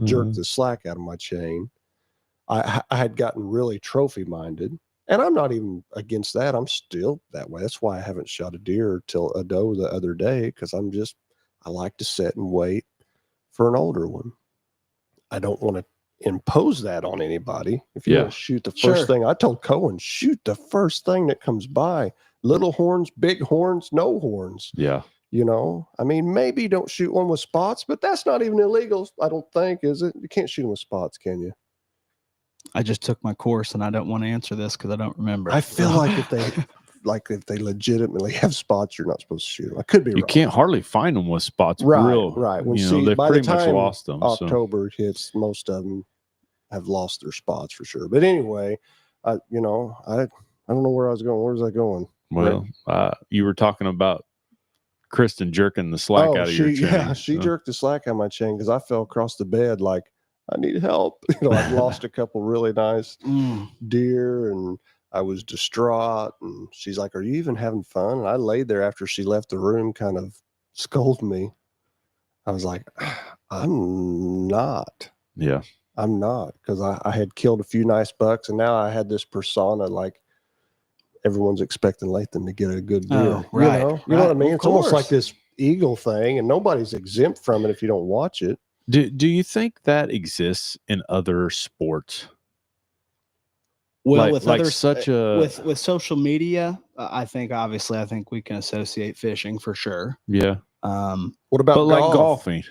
jerked the slack out of my chain. I had gotten really trophy minded, and I'm not even against that. I'm still that way. That's why I haven't shot a deer till a doe the other day, because I like to sit and wait for an older one. I don't want to impose that on anybody. If you want to shoot the first thing, I told Cohen, shoot the first thing that comes by. Little horns, big horns, no horns. Yeah. Maybe don't shoot one with spots, but that's not even illegal, I don't think, is it? You can't shoot them with spots, can you? I just took my course, and I don't want to answer this because I don't remember. I feel like if they legitimately have spots, you're not supposed to shoot them. I could be wrong. You can't hardly find them with spots. Right. They've by pretty the time much lost them. October hits, most of them have lost their spots for sure. But anyway, I don't know where I was going. Where was I going? Well, you were talking about Kristen jerking the slack out of your chain. Yeah, she jerked the slack out of my chain because I fell across the bed like, I need help. I've lost a couple really nice deer, and I was distraught. And she's like, are you even having fun? And I laid there after she left the room, kind of scolding me. I was like, I'm not. Yeah. I'm not, because I had killed a few nice bucks, and now I had this persona like everyone's expecting Lathan to get a good deer. Oh, right, You know what I mean? of It's almost like course. this eagle thing, and nobody's exempt from it if you don't watch it. Do you think that exists in other sports? Well, Like- with like others, such a- with social media, I think we can associate fishing for sure. Yeah. What about But like golf? golfing.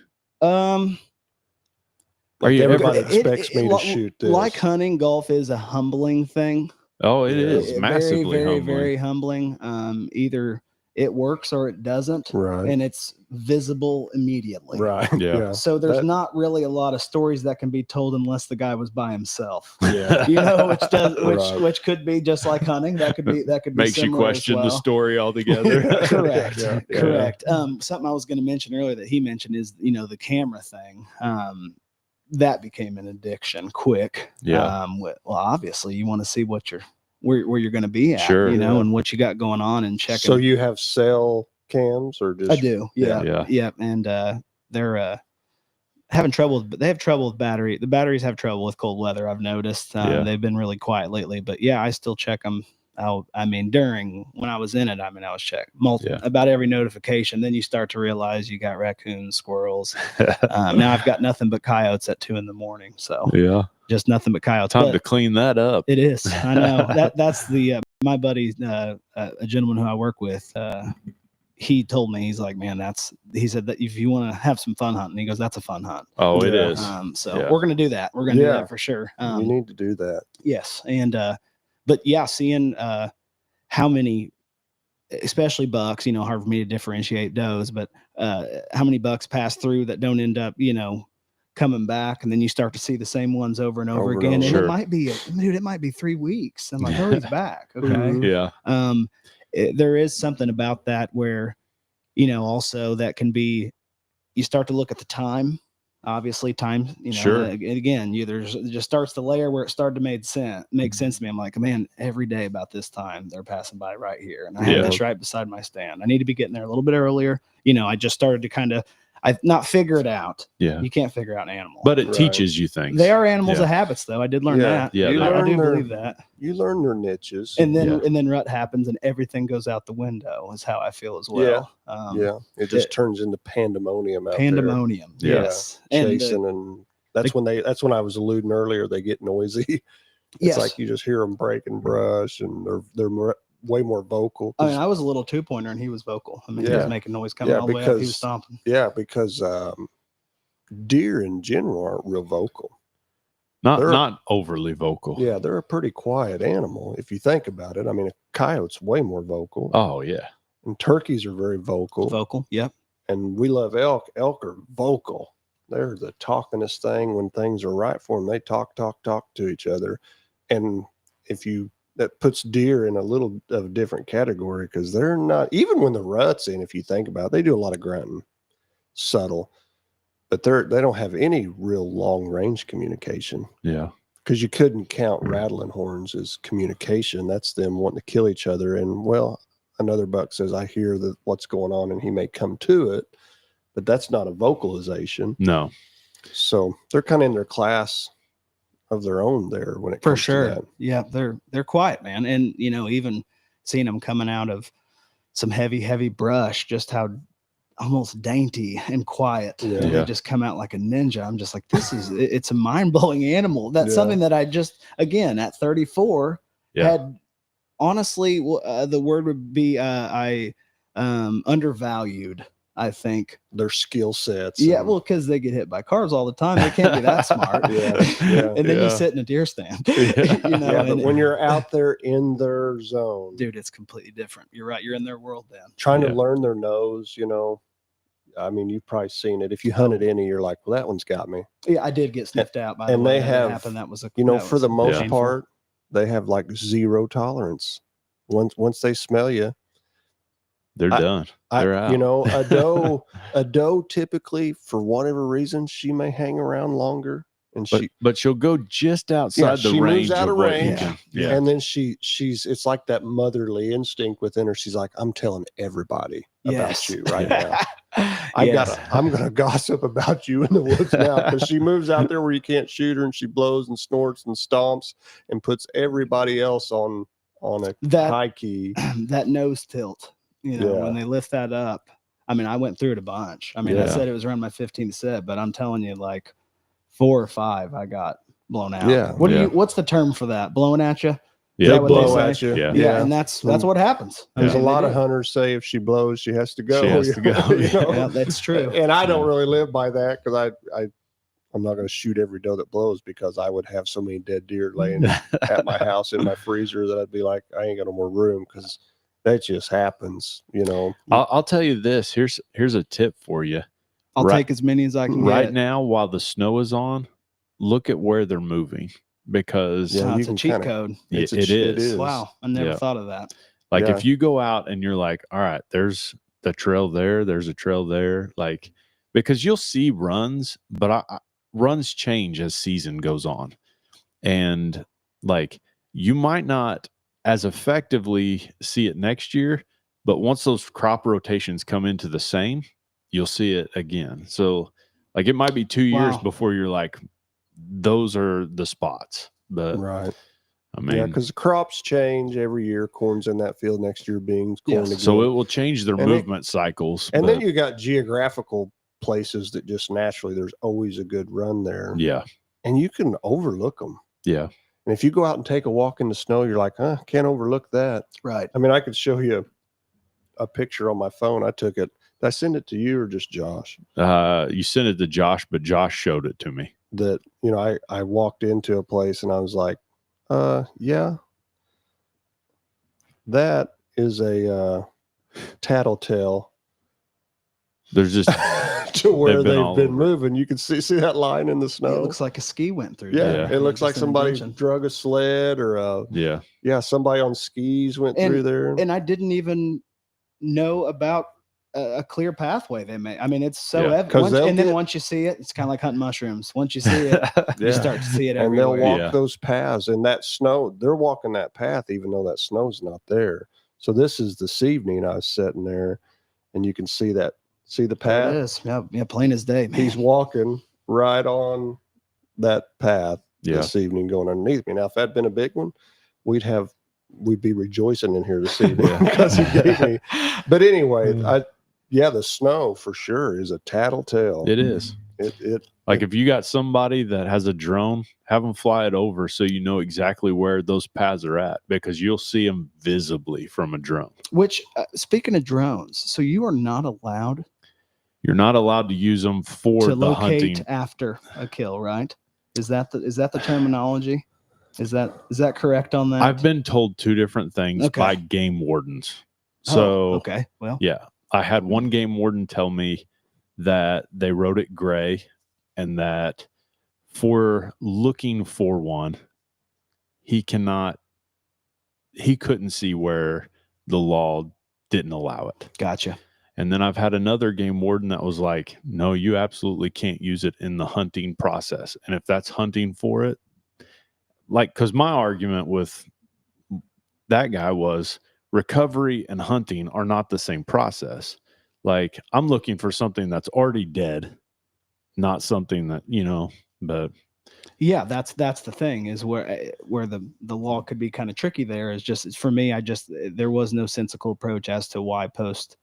Like you ever- everybody expects me to li- shoot this. Like hunting, golf is a humbling thing. Oh, it Yeah. is Very, massively very, humbling. very humbling. Either it works or it doesn't, Right. and it's visible immediately. Right. Yeah. So there's That- not really a lot of stories that can be told unless the guy was by himself. Yeah. You know, which Right. which could be just like hunting. That could be Makes you similar as question the well. story altogether. Correct. Yeah. Correct. Something I was going to mention earlier that he mentioned is, the camera thing. That became an addiction quick. Yeah. Well, obviously you want to see what where you're going to be at, Sure. Yeah. and what you got going on and checking. So you have cell cams or just? I do. Yeah. Yeah. And they're having trouble, but they have trouble with battery. The batteries have trouble with cold weather. I've noticed. They've been really quiet lately, but yeah, I still check them out. I mean, during when I was in it, I was checking about every notification. Then you start to realize you got raccoons, squirrels. Now I've got nothing but coyotes at 2 a.m. So Yeah. just nothing but coyotes. Time But to clean that up. it is. I know that's the my buddy, a gentleman who I work with. He told me, he's like, man, he said that if you want to have some fun hunting, he goes, that's a fun hunt. Oh, it Yeah. is. So Yeah. we're going to do that. We're going to do Yeah. that for sure. You need to do that. Yes. And, but yeah, seeing, how many, especially bucks, hard for me to differentiate does, but, how many bucks pass through that don't end up, coming back, and then you start to see the same ones over and over Over and again. And over. it might be, dude, it might be 3 weeks. I'm like, oh, he's back. Okay. Mhm. Yeah. There is something about that where, also that can be, you start to look at the time, obviously time, Sure. and again, there's it just starts to layer where it started to make sense to me. I'm like, man, every day about this time, they're passing by right here. And I Yeah. have this right beside my stand. I need to be getting there a little bit earlier. I just started to kind of, not figure it out. Yeah. You can't figure out an animal. But it Right. teaches you things. They are animals Yeah. of habits, though. I did learn Yeah. that. Yeah, You that- I learn do their- believe that. You learn their niches. And then Yeah. and then rut happens and everything goes out the window is how I feel as well. Yeah. It just turns into pandemonium out Pandemonium. Yeah. Yes. there. And Chasing, and that's when I was alluding earlier, they get noisy. It's yes. like you just hear them breaking brush, and they're way more vocal. I mean, I was a little 2-pointer and he was vocal. I mean, he Yeah. was making noise coming Yeah, all the way up. He was because- stomping. Yeah, because deer in general aren't real vocal. Not They're- not overly vocal. Yeah, they're a pretty quiet animal if you think about it. I mean, a coyote's way more vocal, Oh yeah. and turkeys are very vocal. Vocal. Yep. And we love elk. Elk are vocal. They're the talkingest thing. When things are right for them, they talk to each other. And that puts deer in a little of a different category, because they're not, even when the rut's in, if you think about it, they do a lot of grunting, subtle, but they don't have any real long range communication, Yeah. because you couldn't count rattling horns as communication. That's them wanting to kill each other. And well, another buck says, I hear that what's going on, and he may come to it, but that's not a vocalization. No. So they're kind of in their class of their own there when it For comes sure. to that. Yeah. They're quiet, man. And, even seeing them coming out of some heavy brush, just how almost dainty and quiet. Yeah. And Yeah. they just come out like a ninja. I'm just like, it's a mind blowing animal. That's Yeah. something that I just, again, at 34 Yeah. had, honestly, the word would be, I undervalued, I think. Their skill sets. Yeah, and- well, because they get hit by cars all the time. They can't be that smart. Yeah, yeah, And then you yeah. sit in a deer stand. Yeah. You know, yeah, but and when you're out there in their zone, dude, it's completely different. You're right. You're in their world then. trying Yeah. to learn their nose, I mean, you've probably seen it. If you hunted any, you're like, well, that one's got me. Yeah, I did get sniffed out by the and way they that have, happened. That was For the most painful. part, they have like zero tolerance. Once they smell you, They're done. They're out. a doe typically, for whatever reason, she may hang around longer and but she'll go just outside the she range moves out of what you range, can- yeah. and then she's it's like that motherly instinct within her. She's like, I'm telling everybody about you right now. I'm gonna gossip about you in the woods now, because she moves out there where you can't shoot her, and she blows and snorts and stomps and puts everybody else on a high key. That nose tilt, when they lift that up. I mean, I went through it a bunch. I mean, I said it was around my 15th set, but I'm telling you, like 4 or 5, I got blown out. Yeah. What's the term for that? Blowing at you? Yeah, They blow at you. Yeah. And that's what happens. There's I mean, a lot they of do. hunters say if she blows, she has to go. She has to go. You know? Yeah, that's true. And I don't really live by that, because I'm not going to shoot every doe that blows, because I would have so many dead deer laying at my house in my freezer that I'd be like, I ain't got no more room, because that just happens, I'll tell you this. Here's a tip for you. I'll take as many as I can right get. now while the snow is on. Look at where they're moving, because It's a cheat code. it is. Wow, I never thought of that. Like if you go out and you're like, all right, there's the trail there, there's a trail there, like, because you'll see runs, but runs change as season goes on, and like you might not as effectively see it next year, but once those crop rotations come into the same, you'll see it again. So like it might be 2 years before you're like, those are the spots. But right. I mean, yeah, because the crops change every year. Corn's in that field next year, beans, corn again. So it will change their movement cycles. And then you got geographical places that just naturally, there's always a good run there. Yeah. And you can overlook them. Yeah. And if you go out and take a walk in the snow, you're like, can't overlook that. Right. I mean, I could show you a picture on my phone. I took it. Did I send it to you or just Josh? You sent it to Josh, but Josh showed it to me. That, I walked into a place and I was like, yeah, that is a tattletale. There's just to where they've been moving. You can see that line in the snow. It looks like a ski went through. Yeah, it looks like somebody drug a sled or somebody on skis went through there. And I didn't even know about a clear pathway they made. I mean, it's so evident. And then once you see it, it's kind of like hunting mushrooms. Once you see it, you start to see it everywhere. And they'll walk those paths, and that snow, they're walking that path even though that snow's not there. So this is this evening I was sitting there, and you can see the path. It is. Yeah, plain as day, man. He's walking right on that path this evening going underneath me. Now, if that'd been a big one, we'd be rejoicing in here this evening because he gave me. But anyway, the snow for sure is a tattletale. It is. If you got somebody that has a drone, have them fly it over so you know exactly where those paths are at, because you'll see them visibly from a drone. Which, speaking of drones, so you are not allowed. You're not allowed to use them for the locate hunting after a kill, right? Is that the terminology? Is that correct on that? I've been told 2 different things by game wardens. So okay, well, yeah, I had one game warden tell me that they wrote it gray, and that for looking for one, he couldn't see where the law didn't allow it. Gotcha. And then I've had another game warden that was like, no, you absolutely can't use it in the hunting process. And if that's hunting for it, because my argument with that guy was recovery and hunting are not the same process. Like, I'm looking for something that's already dead, not something that, but. Yeah, that's the thing, is where the law could be kind of tricky there. Is just, for me, there was no sensical approach as to why post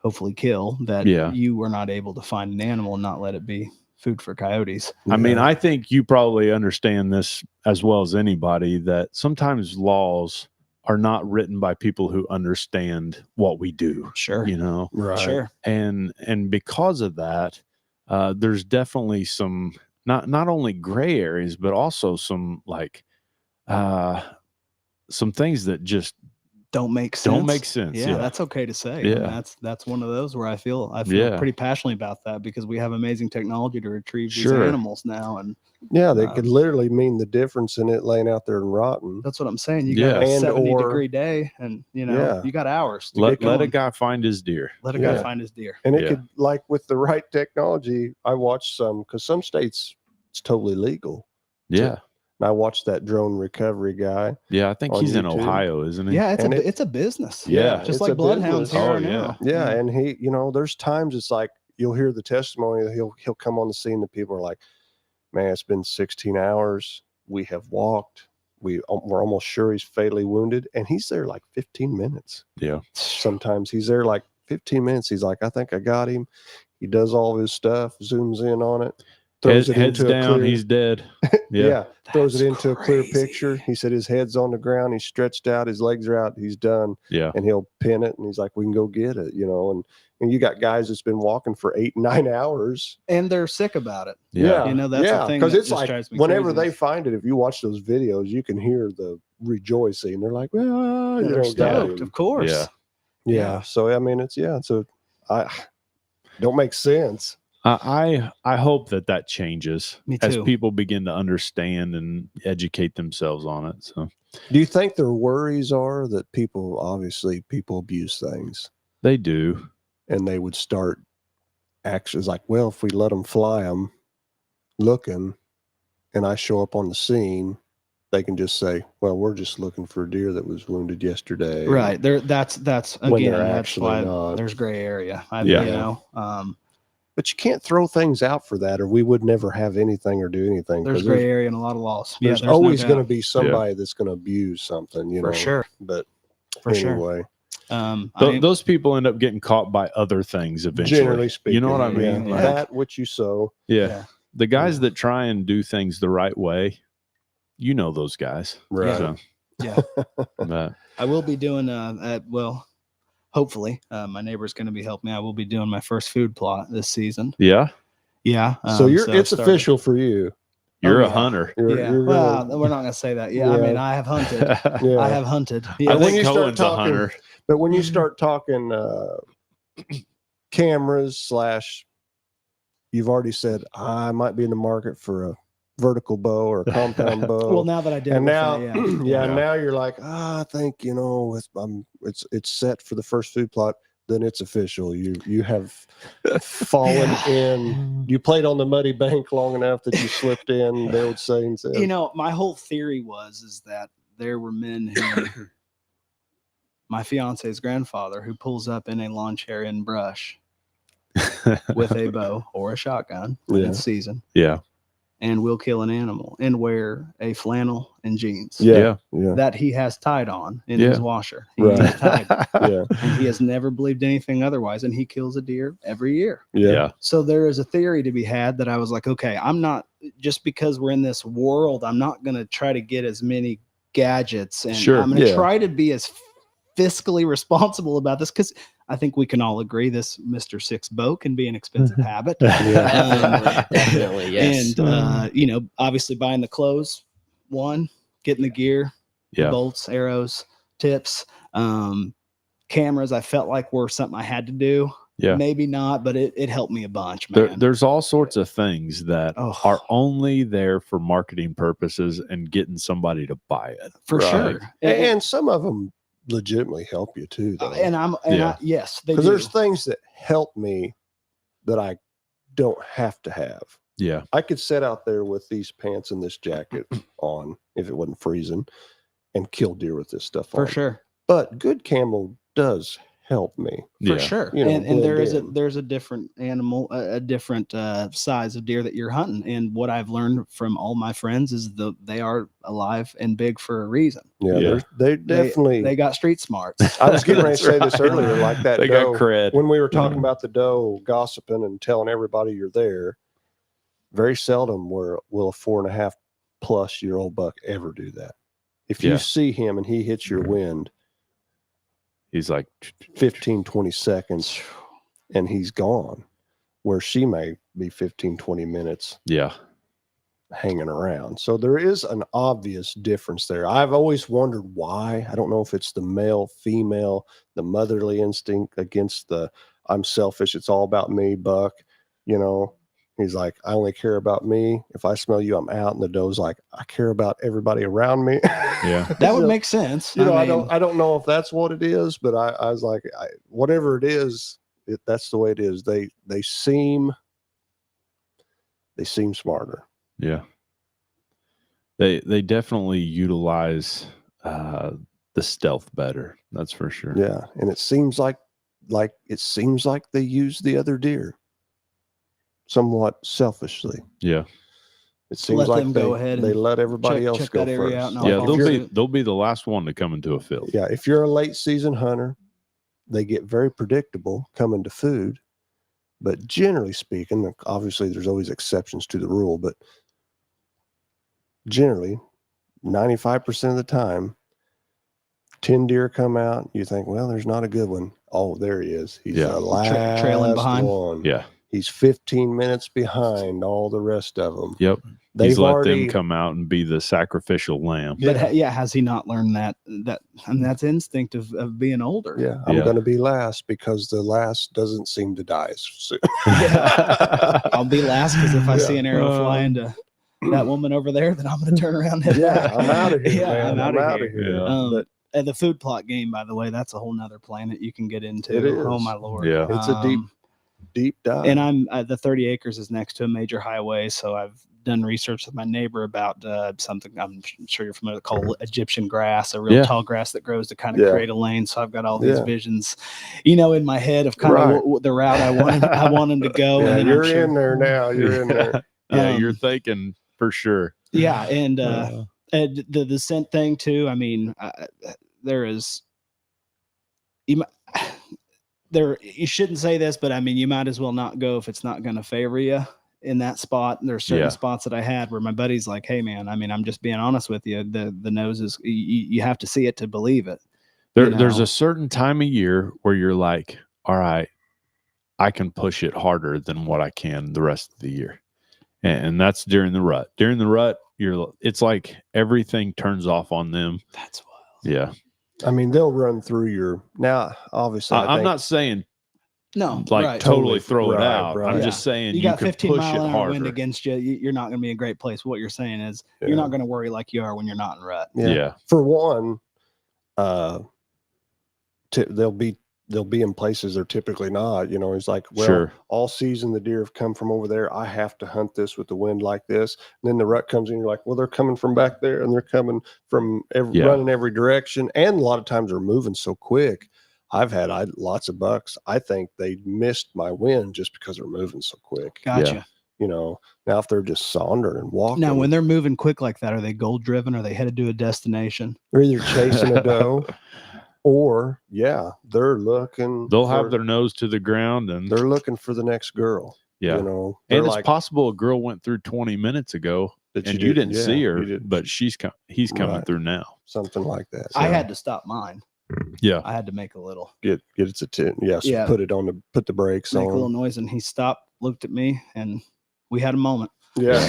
hopefully kill that you were not able to find an animal and not let it be food for coyotes. I mean, I think you probably understand this as well as anybody, that sometimes laws are not written by people who understand what we do. Sure. Right. Sure. And because of that, there's definitely some not only gray areas, but also some some things that just don't make sense. Yeah, that's okay to say. Yeah. I mean, that's one of those where I feel pretty passionately about that, because we have amazing technology to retrieve these animals now, and they could literally mean the difference in it laying out there and rotting. That's what I'm saying. You got a 70-degree day, and you got hours to let a guy find his deer. Let a guy find his deer. And it could, like with the right technology, I watched because some states it's totally legal. Yeah. And I watched that drone recovery guy. Yeah. I think on he's in YouTube. Ohio, isn't he? Yeah, And it's a business. Yeah. Just it's like a bloodhounds business. here Oh, are now. Yeah, and he, you know, there's times it's like you'll hear the testimony that he'll come on the scene. The people are like, "Man, it's been 16 hours. We have walked. We're almost sure he's fatally wounded, and he's there like 15 minutes. Yeah. Sometimes he's there like 15 minutes. He's like, I think I got him. He does all of his stuff, zooms in on it, throws it Heads into down. a clear, He's dead. yeah, throws That's it into a clear crazy. picture. He said his head's on the ground. He's stretched out. His legs are out. He's done. Yeah. And he'll pin it, and he's like, we can go get it, you know. And you got guys that's been walking for 8, 9 hours. And they're sick about it. Yeah. You know, that's the thing because that it's just like drives me whenever crazy. they find it, if you watch those videos, you can hear the rejoicing. They're like, well, They're stoked, of course. Yeah. yeah. So I mean, I don't make sense. I hope that changes Me as too. people begin to understand and educate themselves on it. So Do you think their worries are that people abuse things, they do. and they would start actions like, well, if we let them fly them looking, and I show up on the scene, they can just say, well, we're just looking for a deer that was wounded yesterday. Right. That's When again, they're that's actually why not. there's gray area. Yeah. You know, But you can't throw things out for that, or we would never have anything or do anything. there's 'cause gray area and a lot of laws. There's no always doubt. going to be somebody that's going to abuse something, you For know. sure. But For sure. anyway, Those people end up getting caught by other things eventually. generally speaking, you know what I yeah, mean? Like, that which you sow. yeah. The guys that try and do things the right way, you know those guys. Right. So, Yeah. but, I will be doing hopefully my neighbor's going to be helping me. I will be doing my first food plot this season. yeah, Yeah. So it's started- official for you. you're yeah. a hunter. You're Well, gonna, we're not going to say that. Yeah. I mean, I have hunted. yeah. I have hunted. I Yeah. when think you start Cohen's a talking- hunter. But when you start talking cameras / you've already said I might be in the market for a vertical bow or a compound bow. Well, now that I did, and it with now, that, yeah, now you're like, I think, you know, it's set for the first food plot. Then it's official. You have fallen in. You played on the muddy bank long enough that you slipped in. The old saying says. You know, my whole theory is that there were men who, my fiance's grandfather, who pulls up in a lawn chair in brush with a bow or a shotgun when Yeah. it's season, Yeah. and will kill an animal and wear a flannel and jeans yeah. that he has tied on in Yeah. his washer. He Right. has tied, Yeah. and he has never believed anything otherwise. And he kills a deer every year. Yeah. Yeah. So there is a theory to be had that I was like, okay, I'm not, just because we're in this world, I'm not going to try to get as many gadgets, and Sure. I'm going to Yeah. try to be as fiscally responsible about this, because I think we can all agree this Mr. Six bow can be an expensive habit. Definitely, yes. And you know, obviously buying the clothes, getting the gear, Yeah. bolts, arrows, tips, cameras, I felt like were something I had to do. Yeah. Maybe not, but it helped me a bunch, man. There's all sorts of things that Oh. are only there for marketing purposes and getting somebody to buy it. For Right. sure. And some of them legitimately help you too, though. Yes, they Because do. there's things that help me that I don't have to have. Yeah. I could sit out there with these pants and this jacket on if it wasn't freezing and kill deer with this stuff for on. sure. But good camo does help me. For Yeah. sure. You know, And there blend is in. there's a different animal, a different size of deer that you're hunting. And what I've learned from all my friends is they are alive and big for a reason. Yeah, Yeah. they definitely. They got street smarts. I was getting ready to say this That's earlier, like that They doe. got cred. When we were talking about the doe gossiping and telling everybody you're there, very seldom will a 4.5+ year old buck ever do that. If you Yeah. see him and he hits your wind He's like, 15, 20 seconds and he's gone, where she may be 15, 20 minutes yeah. hanging around. So there is an obvious difference there. I've always wondered why. I don't know if it's the male, female, the motherly instinct against the I'm selfish, it's all about me, buck. You know, he's like, I only care about me. If I smell you, I'm out. And the doe's like, I care about everybody around me. Yeah. That would So, make sense. You know, I mean, don't know if that's what it is, but I was like, whatever it is, that's the way it is. They seem smarter. Yeah. They definitely utilize the stealth better. That's for sure. Yeah, and it seems like they use the other deer somewhat selfishly. Yeah. It seems Let like them go ahead they and let everybody else check go that area out first. and Yeah, I'll follow they'll be the last one to come into a field. Yeah, if you're a late season hunter, they get very predictable coming to food. But generally speaking, obviously there's always exceptions to the rule, but generally 95% of the time 10 deer come out, you think, well, there's not a good one. Oh, there he is. He's Yeah. the last trailing behind. one. Yeah. He's 15 minutes behind all the rest of them. Yep. They've He's let already them come out and be the sacrificial lamb. Yeah. But has he not learned that I mean, that's instinct of being older? Yeah, I'm Yeah. going to be last because the last doesn't seem to die as soon. I'll be last because if I see an arrow fly Um, into that woman over there, then I'm going to turn around and head Yeah, back. I'm out of here, Yeah, man. I'm I'm outta out of here. Yeah. But And the food plot game, by the way, that's a whole nother planet you can get into. It is. Oh my Lord. Yeah. it's a deep dive. And I'm the 30 acres is next to a major highway, so I've done research with my neighbor about something I'm sure you're familiar with called Egyptian grass, a real Yeah. tall grass that grows to kind of Yeah. create a lane. So I've got all these Yeah. visions, in my head of kind Right. of the route I want him to go. Yeah, and then you're I'm sure, in there now. You're in there. Yeah, you're Um, thinking for sure. yeah, and Uh, the scent thing too. I mean, there is you shouldn't say this, but I mean, you might as well not go if it's not going to favor you in that spot. And there's certain Yeah. spots that I had where my buddy's like, "Hey man, I mean, I'm just being honest with you. The nose is, you have to see it to believe it." there's know? a certain time of year where you're like, all right, I can push it harder than what I can the rest of the year. And that's during the rut. During the rut, it's like everything turns off on them. That's wild. Yeah. I mean, they'll run through your. Now, obviously, I I'm think, not saying No, like right. totally throw it Right, out. right. I'm Yeah. just saying You you got can 15 push mile it an hour wind harder. against you. You're not going to be in a great place. What you're saying is Yeah. you're not going to worry like you are when you're not in rut. Yeah. For one, they'll be in places they're typically not. It's like, well, Sure. all season the deer have come from over there. I have to hunt this with the wind like this. And then the rut comes in. You're like, well, they're coming from back there, and they're coming from running every direction. And a lot of times they're moving so quick. I've had lots of bucks. I think they missed my wind just because they're moving so quick. Gotcha. Now if they're just sauntering and walking, Now, when they're moving quick like that, are they goal driven? Are they headed to a destination? they're either chasing a doe, or they're looking. They'll have their nose to the ground and They're looking for the next girl. yeah. They're And it's like, possible a girl went through 20 minutes ago that and you didn't yeah, see her, you didn't. but he's coming Right. through now. Something like that. I So had to stop mine. Yeah. I had to make a little get its attention. Yes, Yeah. put the brakes make a little on. noise, and he stopped, looked at me, and we had a moment. Yeah.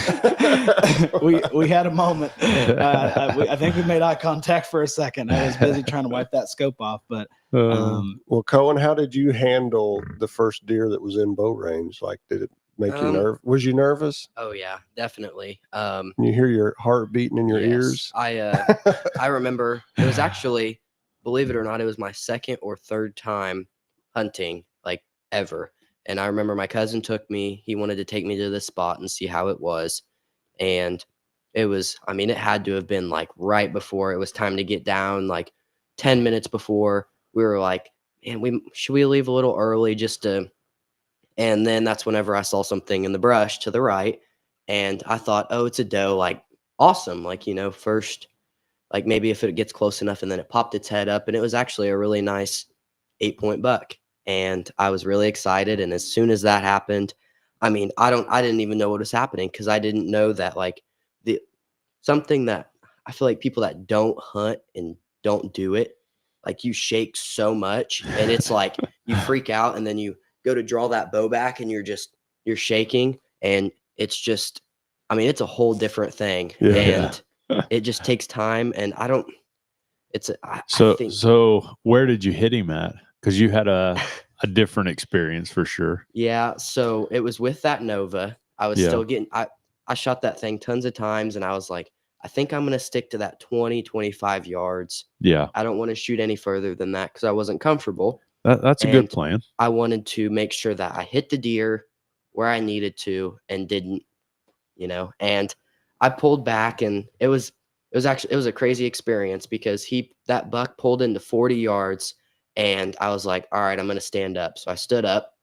we had a moment. I think we made eye contact for a second. I was busy trying to wipe that scope off, but Well, Cohen, how did you handle the first deer that was in bow range? Like, did it make you nervous? Was you nervous? Oh yeah, definitely. You hear your heart beating in your Yes. ears? I remember it was actually, believe it or not, it was my second or third time hunting, like, ever. And I remember my cousin took me. He wanted to take me to this spot and see how it was. And it was, I mean, it had to have been like right before it was time to get down, like 10 minutes before. We were like, man, should we leave a little early just to. And then that's whenever I saw something in the brush to the right. And I thought, oh, it's a doe. Like, awesome. Like, first, like, maybe if it gets close enough. And then it popped its head up. And it was actually a really nice 8-point buck. And I was really excited. And as soon as that happened, I mean, I didn't even know what was happening, because I didn't know that, like, something that I feel like people that don't hunt and don't do it, like, you shake so much and it's like you freak out, and then you go to draw that bow back and you're shaking, and it's just, I mean, it's a whole different thing. Yeah. And it just takes time. And so where did you hit him at? Because you had a different experience for sure. Yeah, so it was with that Nova. I was still getting, I shot that thing tons of times, and I was like, I think I'm going to stick to that 20, 25 yards. Yeah. I don't want to shoot any further than that, because I wasn't comfortable. That's a good plan. I wanted to make sure that I hit the deer where I needed to and didn't and I pulled back, and it was a crazy experience because that buck pulled into 40 yards, and I was like, all right, I'm going to stand up. So I stood up,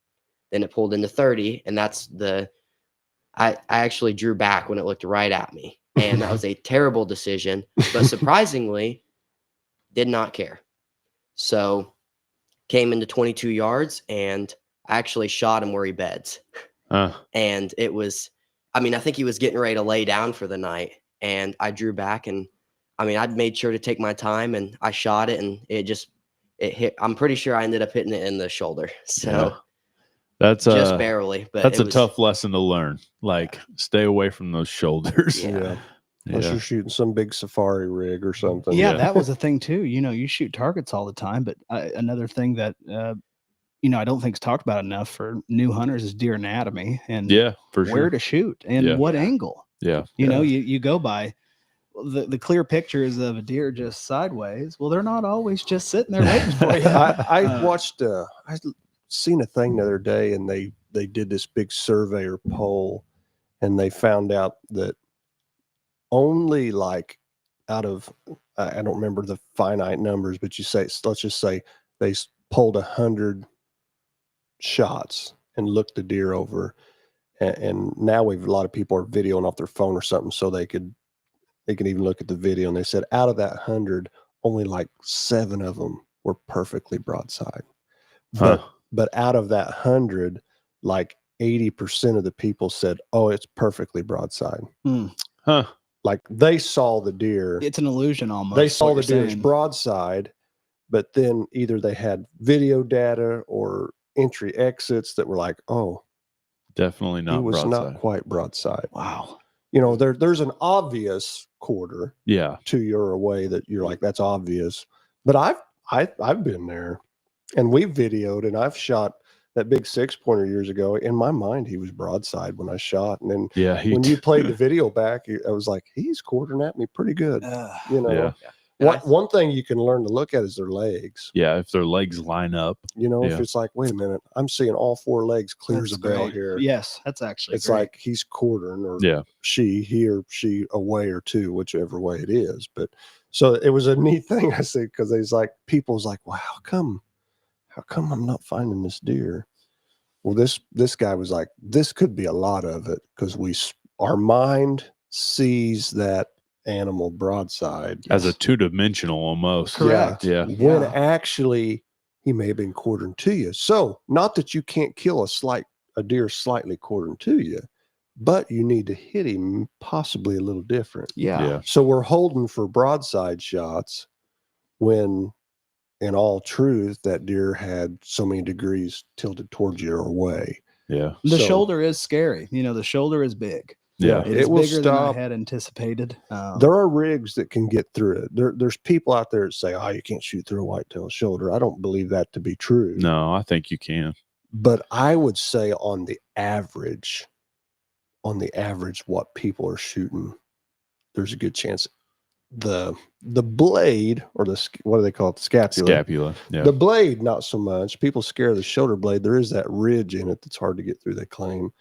then it pulled into 30, and I actually drew back when it looked right at me. And that was a terrible decision, but surprisingly did not care. So came into 22 yards, and I actually shot him where he beds. And it was, I think he was getting ready to lay down for the night, and I drew back, and I'd made sure to take my time, and I shot it, and it hit. I'm pretty sure I ended up hitting it in the shoulder. So that's just barely, but that's a tough lesson to learn. Like, stay away from those shoulders. Yeah. Unless you're shooting some big safari rig or something. Yeah, that was a thing too. You shoot targets all the time, but another thing that I don't think is talked about enough for new hunters is deer anatomy and for sure. where to shoot and what angle. You go by the clear pictures of a deer just sideways. Well, they're not always just sitting there waiting for you. I watched I seen a thing the other day, and they did this big survey or poll, and they found out that only like out of I don't remember the finite numbers, but let's just say they pulled 100 shots and looked the deer over, and now a lot of people are videoing off their phone or something, so they can even look at the video, and they said out of that 100, only like 7 of them were perfectly broadside. But out of that 100, like 80% of the people said, oh, it's perfectly broadside. Like, they saw the deer. It's an illusion almost. They saw the deer's broadside, but then either they had video data or entry exits that were like, oh, definitely not. He was broadside. not quite broadside. Wow. There's an obvious quarter. Yeah. 2 year away that you're like, that's obvious. But I've been there, and we've videoed, and I've shot that big 6-pointer years ago. In my mind, he was broadside when I shot. And then when you played the video back, I was like, he's quartering at me pretty good. One thing you can learn to look at is their legs. Yeah, if their legs line up. If it's like, wait a minute, I'm seeing all 4 legs clear as a bell here. Yes, that's actually it's great. Like he's quartering, or he or she away or 2, whichever way it is. But so it was a neat thing, I said, because it's like, people's like, well, how come I'm not finding this deer? Well, this guy was like, this could be a lot of it, because our mind sees that animal broadside as a 2-dimensional almost. Correct. Yeah. When actually he may have been quartering to you. So not that you can't kill a deer slightly quartering to you, but you need to hit him possibly a little different. Yeah. So we're holding for broadside shots when, in all truth, that deer had so many degrees tilted towards you or away. Yeah. The shoulder is scary. The shoulder is big. Yeah. It will bigger stop. than I had anticipated. There are rigs that can get through it. There's people out there that say, oh, you can't shoot through a whitetail shoulder. I don't believe that to be true. No, I think you can. But I would say on the average, what people are shooting, there's a good chance the blade, or what do they call it? The scapula. Yeah. The blade, not so much. People scare the shoulder blade. There is that ridge in it that's hard to get through, they claim.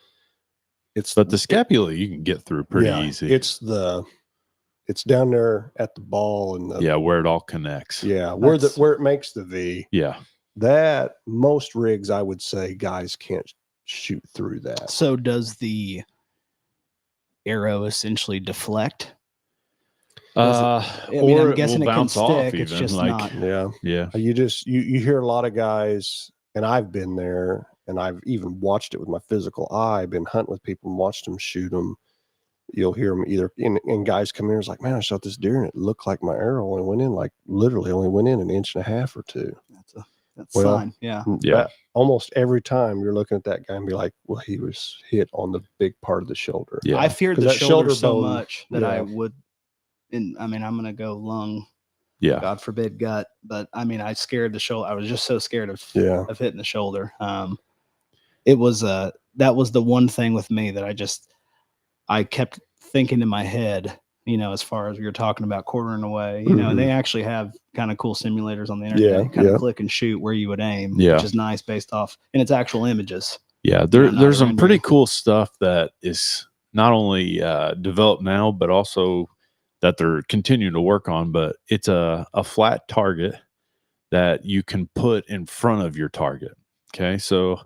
But the scapula you can get through pretty easy. It's down there at the ball and where it all connects. Yeah, where it makes the V. Yeah. That most rigs, I would say, guys can't shoot through that. So does the arrow essentially deflect? I'm guessing it can stick. It's just not. Yeah. You hear a lot of guys, and I've been there, and I've even watched it with my physical eye. I've been hunting with people and watched them shoot them. You'll hear them either, and guys come in, it's like, man, I shot this deer and it looked like my arrow only went in, like literally only went in 1.5 inches or 2. That's a sign. Yeah. Almost every time you're looking at that guy and be like, well, he was hit on the big part of the shoulder. Yeah. I feared the shoulder so much that I would, I'm going to go lung. Yeah. God forbid gut. But I scared the shoulder. I was just so scared of hitting the shoulder. It was, that was the one thing with me that I kept thinking in my head, as far as you're talking about quartering away, and they actually have kind of cool simulators on the internet. Kind of click and shoot where you would aim, which is nice based off, and it's actual images. Yeah. There's some pretty cool stuff that is not only developed now, but also that they're continuing to work on. But it's a flat target that you can put in front of your target. Okay, so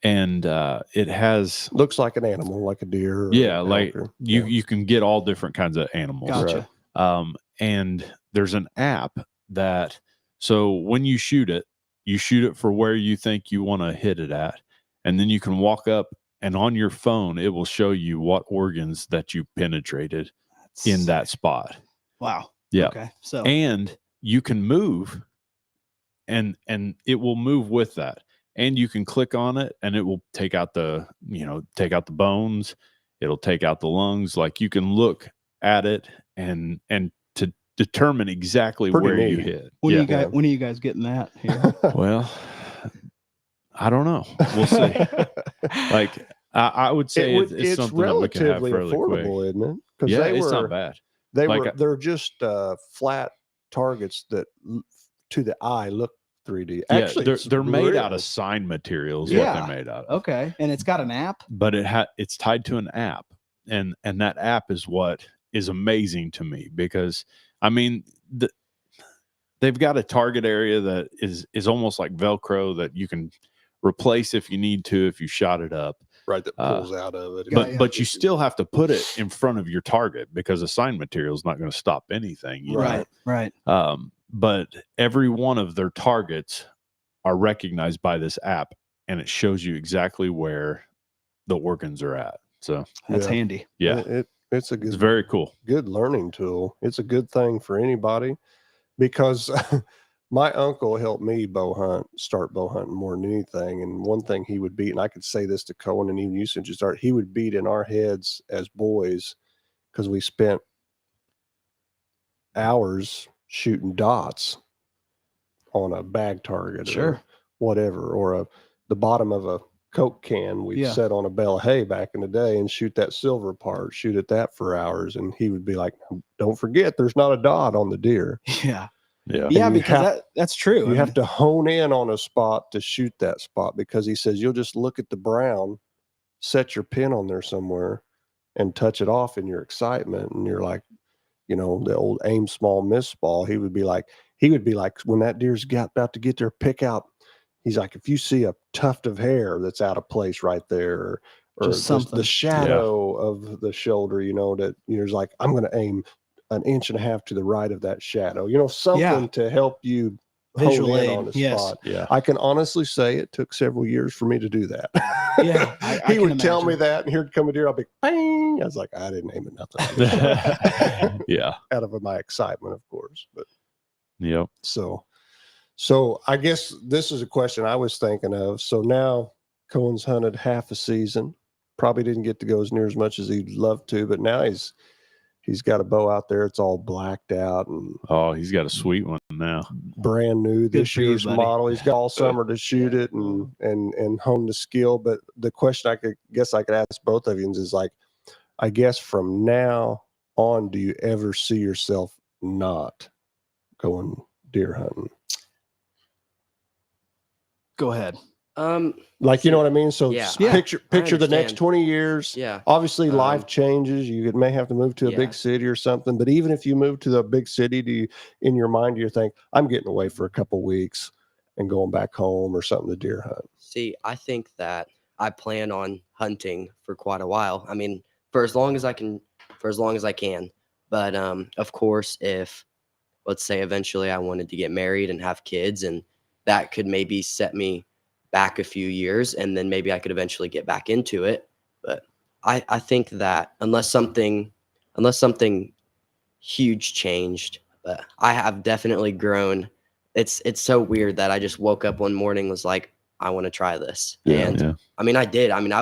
and it has Looks like an animal, like a deer. Or yeah, an like elk or- you can get all different kinds of animals. Gotcha. And there's an app that so when you shoot it for where you think you want to hit it at, and then you can walk up and on your phone it will show you what organs that you penetrated in that spot. Wow. Yeah. Okay. So And you can move and it will move with that. And you can click on it and it will take out the bones. It'll take out the lungs. Like you can look at it and to determine exactly Pretty where you neat. hit. when Yeah. are you guys getting that here? Well, I don't know. We'll see. Like I would say it's something that we can have relatively fairly affordable, quick. isn't it? Because Yeah, it's not bad. they're just flat targets that to the eye look 3D. Yeah, Actually, they're made out real. of sign materials. Yeah. What they're made out of. Okay. And it's got an app? But it's tied to an app, and that app is what is amazing to me because I mean they've got a target area that is almost like Velcro that you can replace if you need to if you shot it up. Right, that pulls out of it. But you still have to put it in front of your target because the sign material is not going to stop anything. You know? Right. But every one of their targets are recognized by this app, and it shows you exactly where the organs are at. So That's Yeah. handy. yeah, it's a it's good very cool. good learning tool. It's a good thing for anybody because my uncle helped me start bow hunting more than anything. And one thing he would beat, and I could say this to Cohen and even you since you started, he would beat in our heads as boys because we spent hours shooting dots on a bag target Sure. or whatever, or the bottom of a Coke can we'd Yeah. set on a bale of hay back in the day and shoot that silver part, shoot at that for hours. And he would be like, don't forget, there's not a dot on the deer. Yeah. Yeah. Yeah, And you because that's true. You have to hone in on a spot to shoot that spot because he says you'll just look at the brown, set your pin on there somewhere and touch it off in your excitement. And you're like, the old aim small, miss small. He would be like when that deer's about to get their pick out, he's like, if you see a tuft of hair that's out of place right there, or Just something. the shadow of the shoulder, that it's like, I'm going to aim an inch and a half to the right of that shadow, something to help you Visual hone in aid, on a yes. spot. Yeah. I can honestly say it took several years for me to do that. Yeah, I He can would tell me imagine. that, and here'd come a deer. I'll be bang. I was like, I didn't aim at nothing. Yeah. Out of my excitement, of course. But Yep. so I guess this is a question I was thinking of. So now Cohen's hunted half a season. Probably didn't get to go as near as much as he'd love to, but now he's got a bow out there. It's all blacked out and Oh, he's got a sweet one now. brand new this for you, year's buddy. model. He's got all summer to shoot it and hone the skill. But the question I could ask both of you is like, I guess from now on, do you ever see yourself not going deer hunting? Go ahead. Like, you know what I mean? So Yeah, picture I the next understand. 20 years. Yeah. Obviously life changes. You may have to move to a Yeah. big city or something, but even if you move to the big city, in your mind, do you think I'm getting away for a couple weeks and going back home or something to deer hunt? See, I think that I plan on hunting for quite a while. I mean, for as long as I can. But of course, if let's say eventually I wanted to get married and have kids, and that could maybe set me back a few years, and then maybe I could eventually get back into it. But I think that unless something huge changed, but I have definitely grown. It's so weird that I just woke up one morning, was like, I want to try this. And I mean, I did. I mean, I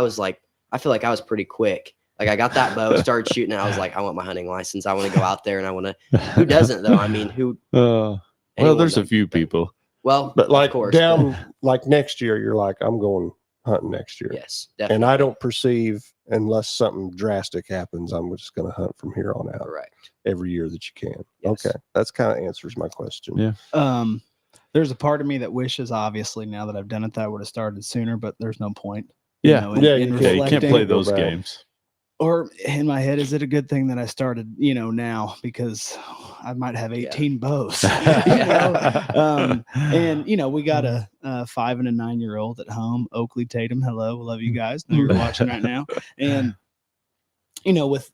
feel like I was pretty quick. Like I got that bow, started shooting, and I was like, I want my hunting license. I want to go out there, and I want to. Who doesn't though? I mean, who? Well, there's a few people. Well, But like of course, down, like next year, you're like, I'm going hunting next year. yes, definitely. And I don't perceive, unless something drastic happens, I'm just going to hunt from here on out Correct. every year that you can. Yes. Okay. That's kind of answers my question. Yeah. There's a part of me that wishes, obviously, now that I've done it, that I would have started sooner, but there's no point. Yeah. Yeah, in you Yeah, you can't reflecting. play those Go back. games. Or in my head, is it a good thing that I started, now, because I might have 18 bows, and, we got a 5 and a 9-year-old at home, Oakley Tatum. Hello. Love you guys. Know you're watching right now. And, with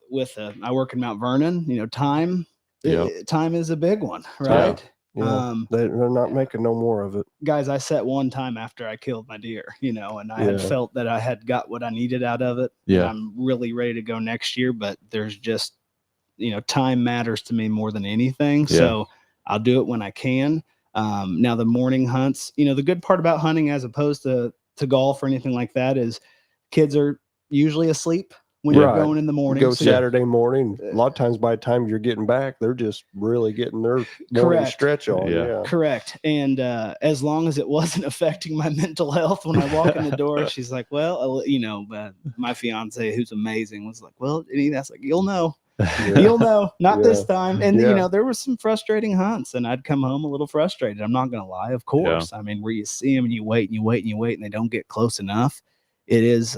I work in Mount Vernon, time is a big one, right? Yeah. They're not making no more of it. Guys, I set one time after I killed my deer, and I had felt that I had got what I needed out of it. Yeah. And I'm really ready to go next year, but there's just, time matters to me more than anything. Yeah. So I'll do it when I can. Now the morning hunts, the good part about hunting as opposed to golf or anything like that is kids are usually asleep when you're going in the morning. Go Saturday morning. A lot of times by the time you're getting back, they're just really getting their morning stretch on. Yeah. Correct. And as long as it wasn't affecting my mental health when I walk in the door, she's like, well, my fiance, who's amazing, was like, well, that's like, you'll know. You'll know. Not this time. And, there were some frustrating hunts, and I'd come home a little frustrated. I'm not going to lie, of course. I mean, where you see them and you wait and you wait and you wait and they don't get close enough, it is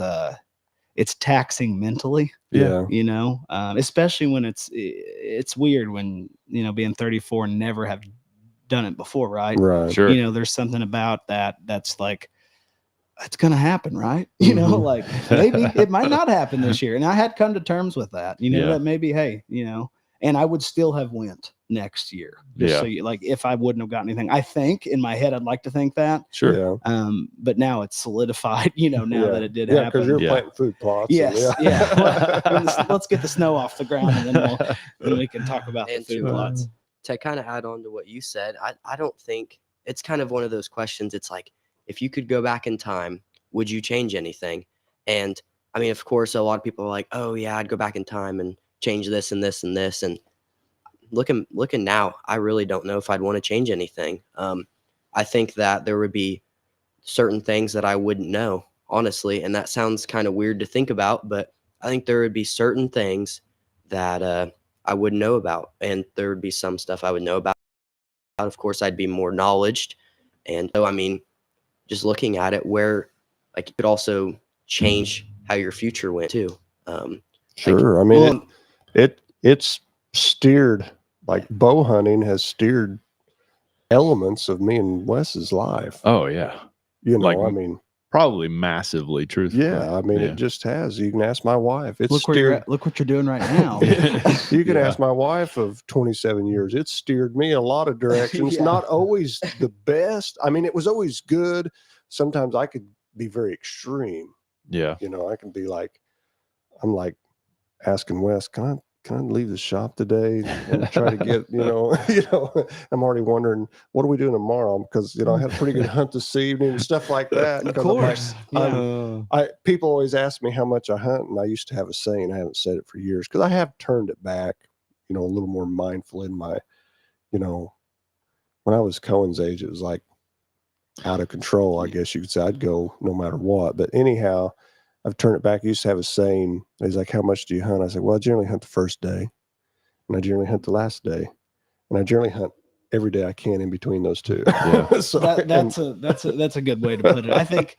it's taxing mentally, especially when it's weird when, being 34 and never have done it before. Right. Sure. There's something about that's like, it's going to happen. Right. Like maybe it might not happen this year. And I had come to terms with that, that maybe, hey, and I would still have went next year. So if I wouldn't have got anything, I think in my head, I'd like to think that. Sure. But now it's solidified, now that it did happen. Because you're planting food plots. Yes. Let's get the snow off the ground, and then we can talk about the food plots. To kind of add on to what you said, I don't think it's kind of one of those questions. It's like, if you could go back in time, would you change anything? And I mean, of course, a lot of people are like, oh yeah, I'd go back in time and change this and this and this. And looking now, I really don't know if I'd want to change anything. I think that there would be certain things that I wouldn't know, honestly. And that sounds kind of weird to think about, but I think there would be certain things that I wouldn't know about. And there would be some stuff I would know about. Of course, I'd be more knowledgeable. And so, I mean, just looking at it, where like it could also change how your future went too. Sure. I mean, it's steered, like bow hunting has steered elements of me and Wes's life. Oh yeah. I mean, probably massively truthful. Yeah. I mean, it just has. You can ask my wife. It's look what you're doing right now. You can ask my wife of 27 years. It's steered me a lot of directions. Not always the best. I mean, it was always good. Sometimes I could be very extreme. Yeah. I can be like, I'm like asking Wes, can I leave the shop today and try to get, I'm already wondering, what are we doing tomorrow? Because, I had a pretty good hunt this evening and stuff like that. Of course. People always ask me how much I hunt. And I used to have a saying, I haven't said it for years, because I have turned it back, a little more mindful in my, when I was Cohen's age, it was like out of control, I guess you could say. I'd go no matter what. But anyhow, I've turned it back. I used to have a saying. He's like, how much do you hunt? I said, well, I generally hunt the first day, and I generally hunt the last day, and I generally hunt every day I can in between those two. Yeah. So that's a good way to put it. I think,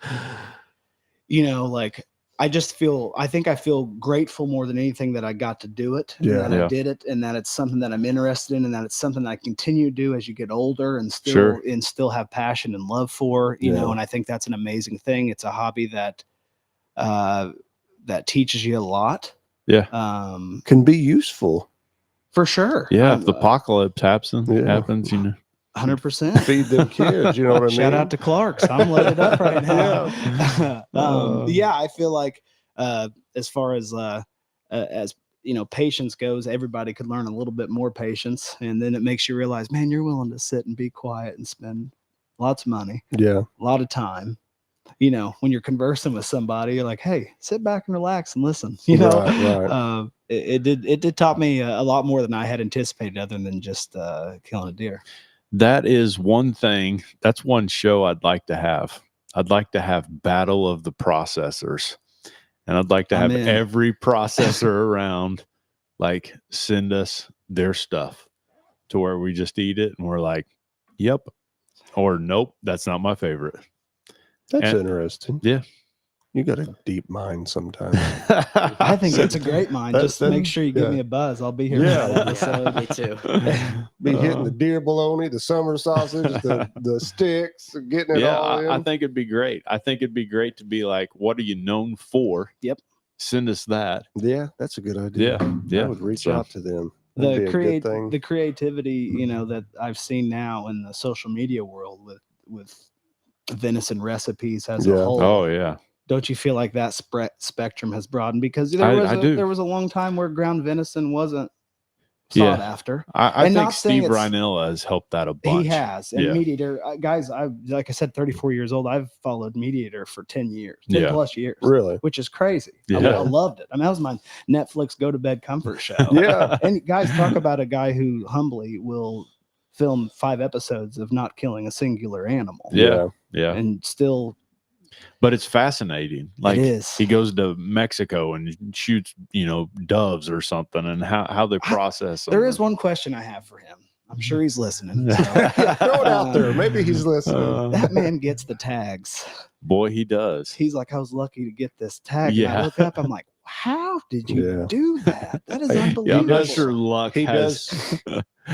I think I feel grateful more than anything that I got to do it. And that I did it, and that it's something that I'm interested in, and that it's something that I continue to do as you get older and still have passion and love for, and I think that's an amazing thing. It's a hobby that teaches you a lot. Yeah. Can be useful. For sure. Yeah. If the apocalypse happens, 100%. Feed them kids, you know what I mean? Shout out to Clark's. I'm loaded up right now. I feel like as far as patience goes, everybody could learn a little bit more patience, and then it makes you realize, man, you're willing to sit and be quiet and spend lots of money, a lot of time. When you're conversing with somebody, you're like, hey, sit back and relax and listen. Right. It did taught me a lot more than I had anticipated, other than just killing a deer. That is one thing. That's one show I'd like to have. I'd like to have Battle of the Processors, and I'd like to have every processor around, like, send us their stuff to where we just eat it and we're like, yep, or nope, that's not my favorite. That's interesting. Yeah. You got a deep mind sometimes. I think it's a great mind. Just make sure you give yeah. me a buzz. I'll be here. Yeah. For that episode. Me too. Be hitting the deer bologna, the summer sausage, the sticks, getting it all in. I think it'd be great. I think it'd be great to be like, what are you known for? Yep. Send us that. Yeah, that's a good idea. Yeah. I would reach out to them. That'd be a good thing. The creativity, that I've seen now in the social media world with venison recipes as a whole. Oh yeah. Don't you feel like that spectrum has broadened? Because there was a long time where ground venison wasn't sought after. I think Steve Rhinella has helped that a bunch. He has. And Meat Eater, guys, like I said, 34 years old. I've followed Meat Eater for 10 years, 10 plus years. Really? Which is crazy. Yeah. I loved it. I mean, that was my Netflix go to bed comfort show. Yeah. And guys, talk about a guy who humbly will film 5 episodes of not killing a singular animal. Yeah. And still. But it's fascinating. Like, it is. He goes to Mexico and shoots, doves or something, and how they process them. There is one question I have for him. I'm sure he's listening. So. Throw it out there. Maybe he's listening. That man gets the tags. Boy, he does. He's like, I was lucky to get this tag. Yeah. And I look up, I'm like, how did you do that? That is unbelievable. Yeah, I'm not sure luck He has.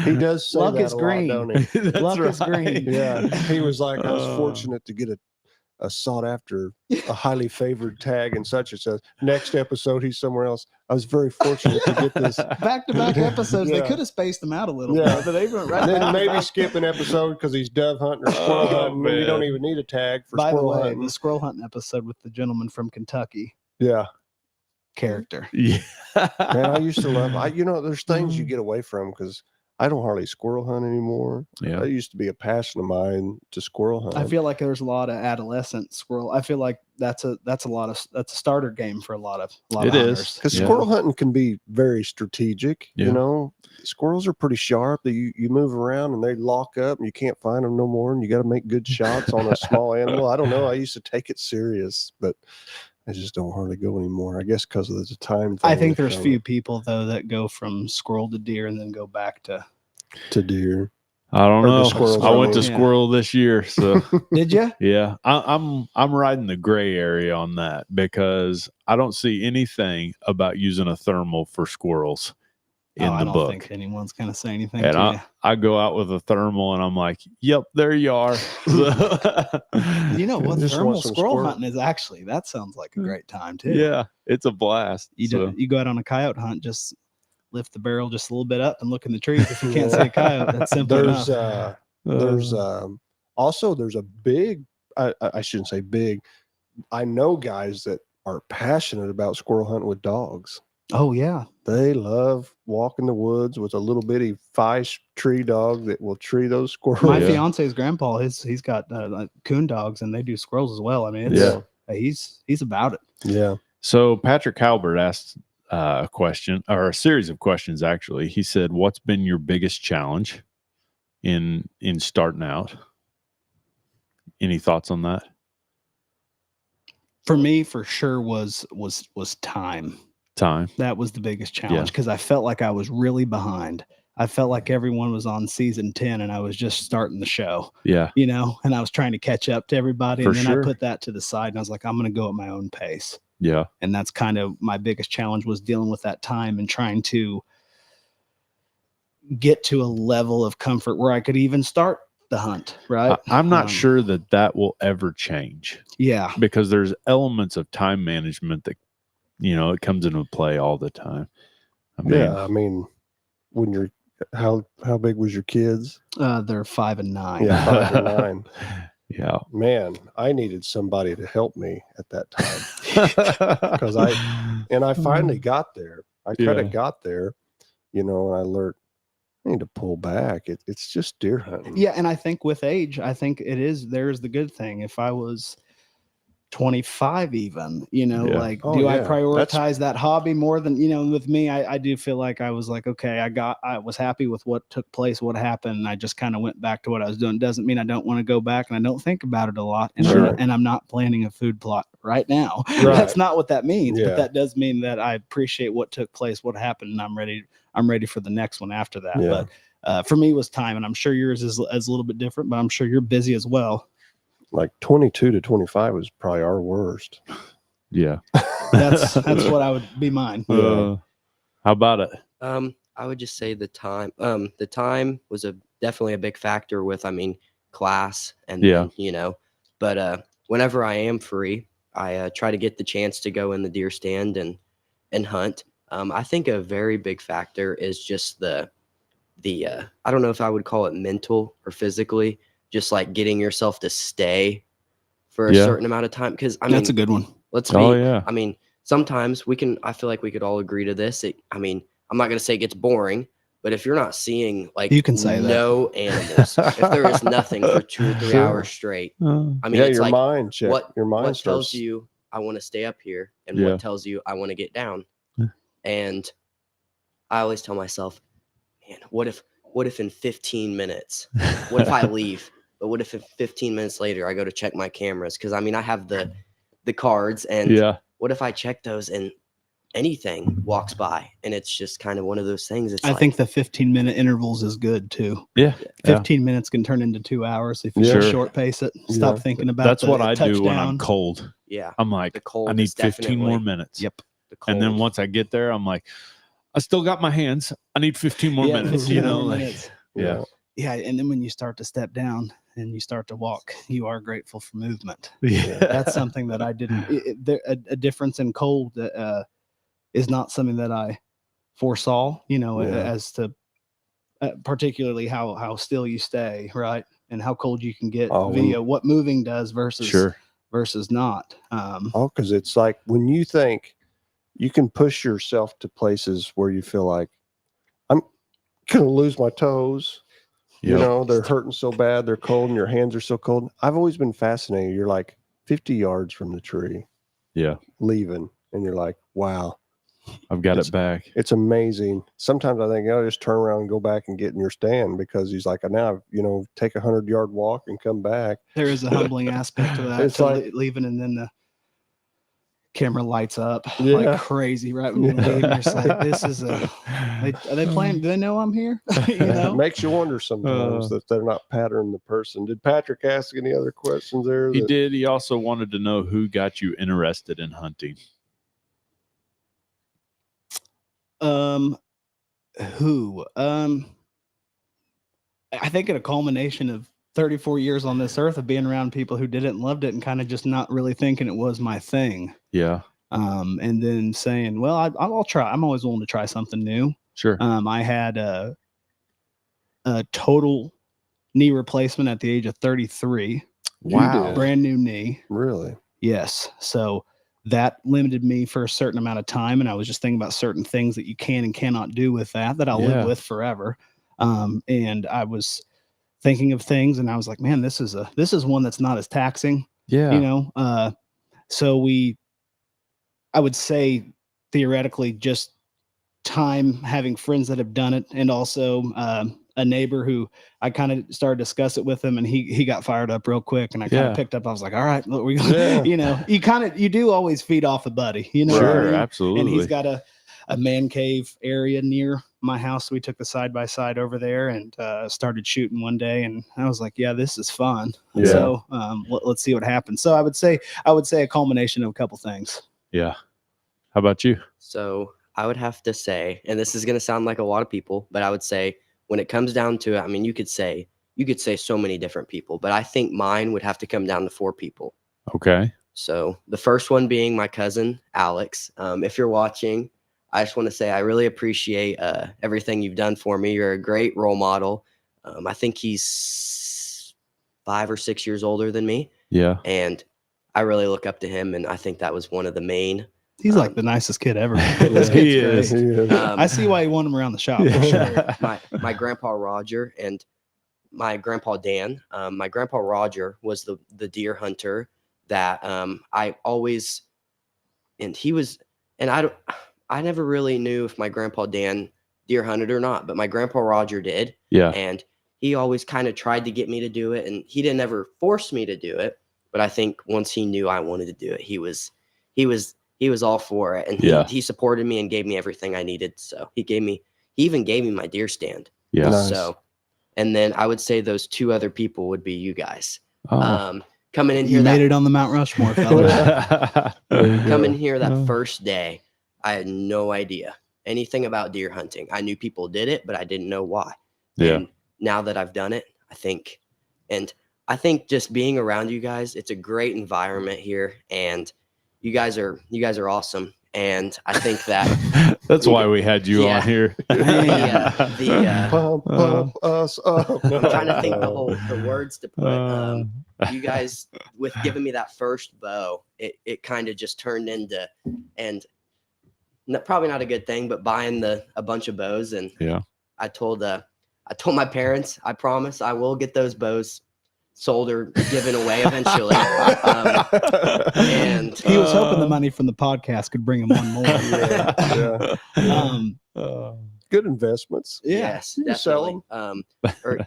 He does say luck that is a lot, green. don't he? Luck is green. Yeah. He was like, I was fortunate to get a sought after, a highly favored tag and such. It says next episode he's somewhere else. I was very fortunate to get this back-to-back episodes. They could have spaced them out a little bit, but they went right. Then maybe skip an episode because he's dove hunting or squirrel hunting. Man. You don't even need a tag for By squirrel the way, hunting. the squirrel hunting episode with the gentleman from Kentucky. Yeah. Character. Yeah. Man, I used to love. There's things you get away from because I don't hardly squirrel hunt anymore. Yeah. That used to be a passion of mine to squirrel hunt. I feel like there's a lot of adolescent squirrel. I feel like that's a starter game for a lot of It is. hunters. Because squirrel hunting can be very strategic. Yeah. Squirrels are pretty sharp. You move around and they lock up and you can't find them no more. And you got to make good shots on a small animal. I don't know. I used to take it serious, but I just don't hardly go anymore. I guess because of the time thing. I think there's few people though that go from squirrel to deer and then go back to deer. I don't know. Squirrels, I went to squirrel this year, so did you? Yeah, I'm riding the gray area on that because I don't see anything about using a thermal for squirrels in the book. I don't think anyone's gonna say anything. And I go out with a thermal and I'm like, "Yep, there you are." You know what? Just Thermal want some squirrel squirrel. hunting is actually, that sounds like a great time too. Yeah, it's a blast. You go out on a coyote hunt, just lift the barrel just a little bit up and look in the trees. If you can't see a coyote, that's simple enough. There's a big, I shouldn't say big. I know guys that are passionate about squirrel hunting with dogs. Oh yeah. They love walking the woods with a little bitty 5-tree dog that will tree those squirrels. My fiance's grandpa, he's got coon dogs and they do squirrels as well. I mean, he's about it. Yeah. So Patrick Halbert asked a question, or a series of questions actually. He said, "What's been your biggest challenge in starting out?" Any thoughts on that? For me, for sure, was time. That was the biggest challenge because I felt like I was really behind. I felt like everyone was on season 10 and I was just starting the show. Yeah. And I was trying to catch up to everybody. For and then sure. I put that to the side and I was like, I'm going to go at my own pace. Yeah. And that's kind of my biggest challenge, was dealing with that time and trying to get to a level of comfort where I could even start the hunt. Right. I'm not sure that will ever change. Yeah. Because there's elements of time management that, it comes into play all the time. I mean, when you're, how big was your kids? They're 5 and 9. Yeah, 5 and 9. Yeah. Man, I needed somebody to help me at that time because I finally got there. I kind of got there, and I learned I need to pull back. It's just deer hunting. Yeah. And I think with age, there's the good thing. If I was 25 even, do I prioritize that hobby more than, with me, I do feel like I was like, okay, I was happy with what took place, what happened. And I just kind of went back to what I was doing. Doesn't mean I don't want to go back and I don't think about it a lot. And, I'm not planning a food plot right now. Right. That's not what that means, but that does mean that I appreciate what took place, what happened. And I'm ready for the next one after that. Yeah. But for me it was time, and I'm sure yours is a little bit different, but I'm sure you're busy as well. Like 22 to 25 was probably our worst. Yeah. That's what I would be mine. How about it? I would just say the time. The time was definitely a big factor with, I mean, class and Yeah. then, but whenever I am free, I try to get the chance to go in the deer stand and hunt. I think a very big factor is just the I don't know if I would call it mental or physically, just like getting yourself to stay for a certain amount of time. Because I mean, That's a good one. Let's be. yeah. I mean, sometimes I feel like we could all agree to this. I mean, I'm not going to say it gets boring, but if you're not seeing like You can say that. no animals, if there is nothing for 2 or 3 Sure. hours straight, I mean, Yeah, it's your like mind check. what Your mind tells starts. you I want to stay up here and Yeah. what tells you I want to get down. Yeah. And I always tell myself, man, what if in 15 minutes, what if I leave? But what if in 15 minutes later I go to check my cameras? Because I mean, I have the cards, and Yeah. what if I check those and anything walks by? And it's just kind of one of those things. It's I like, think the 15-minute intervals is good too. Yeah. 15 minutes can turn into 2 hours if you Yeah. just short pace it. Stop Yeah. thinking about That's the what I do when touchdown. I'm cold. yeah, I'm like, the cold I need is 15 more definitely- minutes. Yep. the cold. And then once I get there, I'm like, I still got my hands. I need 15 more Yeah, minutes. 15 You know, more like, minutes. yeah. Yeah, and then when you start to step down and you start to walk, you are grateful for movement. Yeah. That's something that I didn't. A difference in cold is not something that I foresaw. Yeah. As to particularly how still you stay, right, and how cold you can get Oh, via what moving does versus not. Oh, because it's like when you think you can push yourself to places where you feel like I'm gonna lose my toes. You Yep. know, they're hurting so bad, they're cold, and your hands are so cold. I've always been fascinated. You're like 50 yards from the tree, Yeah. leaving, and you're like, wow, I've got it back. it's amazing. Sometimes I think, oh, just turn around and go back and get in your stand, because he's like, now, take a 100-yard walk and come back. There is a humbling aspect to that. It's to like- leaving, and then the camera lights up Yeah. like crazy right when you Yeah. leave. You're just like, this is are they playing? Do they know I'm here? It makes you wonder sometimes that they're not patterning the person. Did Patrick ask any other questions there? He did. He also wanted to know who got you interested in hunting. Who? I think a culmination of 34 years on this earth of being around people who did it and loved it and kind of just not really thinking it was my thing. Yeah. And then saying, well, I'll try. I'm always willing to try something new. Sure. I had a total knee replacement at the age of 33. Wow. Brand new knee. Really? Yes. So that limited me for a certain amount of time. And I was just thinking about certain things that you can and cannot do with that I'll Yeah. live with forever. And I was thinking of things, and I was like, man, this is one that's not as taxing, Yeah. So I would say theoretically just time, having friends that have done it, and also a neighbor who I kind of started to discuss it with him, and he got fired up real quick, and I kind of Yeah. picked up. I was like, all right, look, Yeah. you do always feed off a buddy, what I Sure. mean? Absolutely. And he's got a man cave area near my house. We took the side-by-side over there and started shooting one day, and I was like, yeah, this is fun. Yeah. So let's see what happens. So I would say a culmination of a couple things. Yeah. How about you? So I would have to say, and this is going to sound like a lot of people, but I would say when it comes down to it, I mean, you could say so many different people, but I think mine would have to come down to 4 people. Okay. So the first one being my cousin, Alex. If you're watching, I just want to say I really appreciate everything you've done for me. You're a great role model. I think he's 5 or 6 years older than me, Yeah. and I really look up to him, and I think that was one of the main. He's like the nicest kid ever. This He kid's is. great. I see why you want him around the shop. For sure. My grandpa Roger and my grandpa Dan. My grandpa Roger was the deer hunter that I always, and he was, and I never really knew if my grandpa Dan deer hunted or not, but my grandpa Roger did. Yeah. And he always kind of tried to get me to do it, and he didn't ever force me to do it. But I think once he knew I wanted to do it, he was all for it, and he supported me and gave me everything I needed. So he even gave me my deer stand. Yeah. Nice. So, and then I would say those 2 other people would be you guys. Oh. coming in You here made that it on the Mount Rushmore, fella. coming here that first day, I had no idea anything about deer hunting. I knew people did it, but I didn't know why. Yeah. And now that I've done it, I think just being around you guys, it's a great environment here, and you guys are awesome. And I think that that's why we had you on here. Pump us up. I'm trying to think the words to put. You guys, with giving me that first bow, it kind of just turned into, and probably not a good thing, but buying a bunch of bows. And yeah, I told my parents, I promise I will get those bows sold or given away eventually. And he was hoping the money from the podcast could bring him one more. Good investments. Yes, you definitely. sell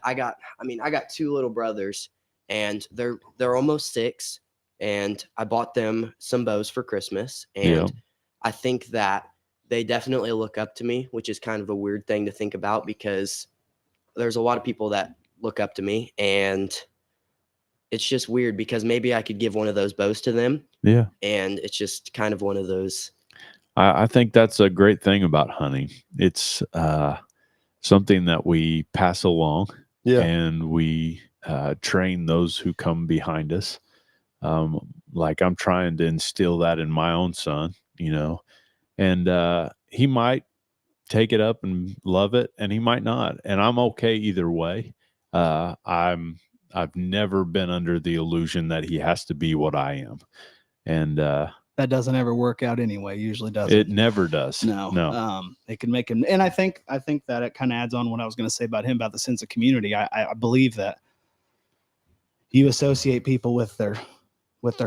I got 2 little brothers, and they're almost 6, and I bought them some bows for Christmas, and I think that they definitely look up to me, which is kind of a weird thing to think about because there's a lot of people that look up to me, and it's just weird because maybe I could give one of those bows to them. Yeah. And it's just kind of one of those. I think that's a great thing about hunting. It's something that we pass along, and we train those who come behind us. Like I'm trying to instill that in my own son, and he might take it up and love it, and he might not, and I'm okay either way. I've never been under the illusion that he has to be what I am, and that doesn't ever work out anyway. Usually doesn't. It never does. No. It can make him, and I think that it kind of adds on what I was going to say about him, about the sense of community. I believe that you associate people with their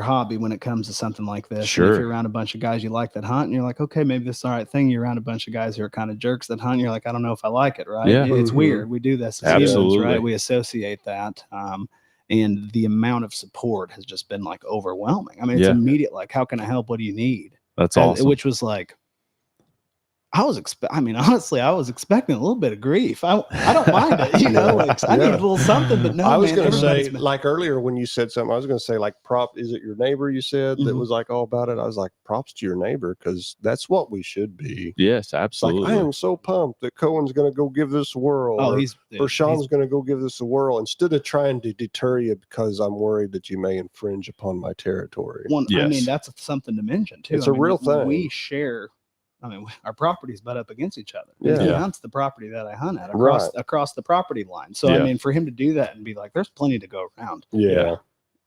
hobby when it comes to something like this. Sure. And if you're around a bunch of guys you like that hunt, and you're like, okay, maybe this is the right thing. You're around a bunch of guys who are kind of jerks that hunt, and you're like, I don't know if I like it, right? Yeah. It's weird. We do this as Absolutely. humans, right? We associate that. And the amount of support has just been like overwhelming. I mean, it's immediate. Like, how can I help? What do you need? That's awesome. Which was like, honestly, I was expecting a little bit of grief. I don't mind it, like I need a little something, but no. I was going to say, like earlier when you said something, I was going to say, like, is it your neighbor you said that was like all about it? I was like, props to your neighbor, because that's what we should be. Yes, absolutely. Like, I am so pumped that Cohen's going to go give this a whirl. Or Shawn's going to go give this a whirl, instead of trying to deter you because I'm worried that you may infringe upon my territory. I mean, that's something to mention too. It's a real thing. We share. I mean, our properties butt up against each other. Yeah. He hunts the property that I hunt at across the property line. So, I mean, for him to do that and be like, there's plenty to go around. Yeah.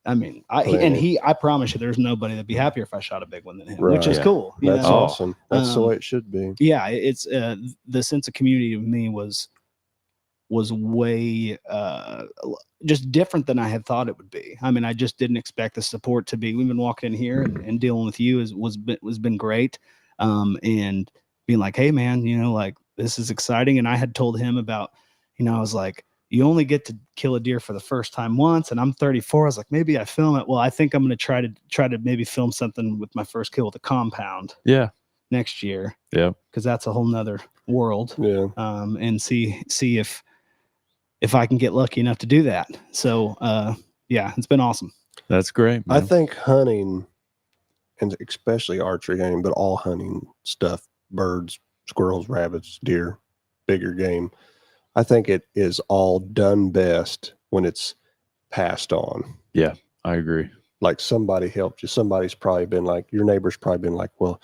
I mean, I promise you, there's nobody that'd be happier if I shot a big one than him, which is cool. That's awesome. That's the way it should be. Yeah. It's the sense of community to me was way just different than I had thought it would be. I mean, I just didn't expect the support to be. We've been walking in here and dealing with you was been great. And being like, hey man, like this is exciting. And I had told him about, I was like, you only get to kill a deer for the first time once, and I'm 34. I was like, maybe I film it. Well, I think I'm going to try to maybe film something with my first kill with a compound. Yeah. Next year. Yeah. Cause that's a whole nother world. Yeah. And see if I can get lucky enough to do that. So, it's been awesome. That's great, man. I think hunting, and especially archery hunting, but all hunting stuff, birds, squirrels, rabbits, deer, bigger game, I think it is all done best when it's passed on. Yeah, I agree. Like somebody helped you. Somebody's probably been like, your neighbor's probably been like, well,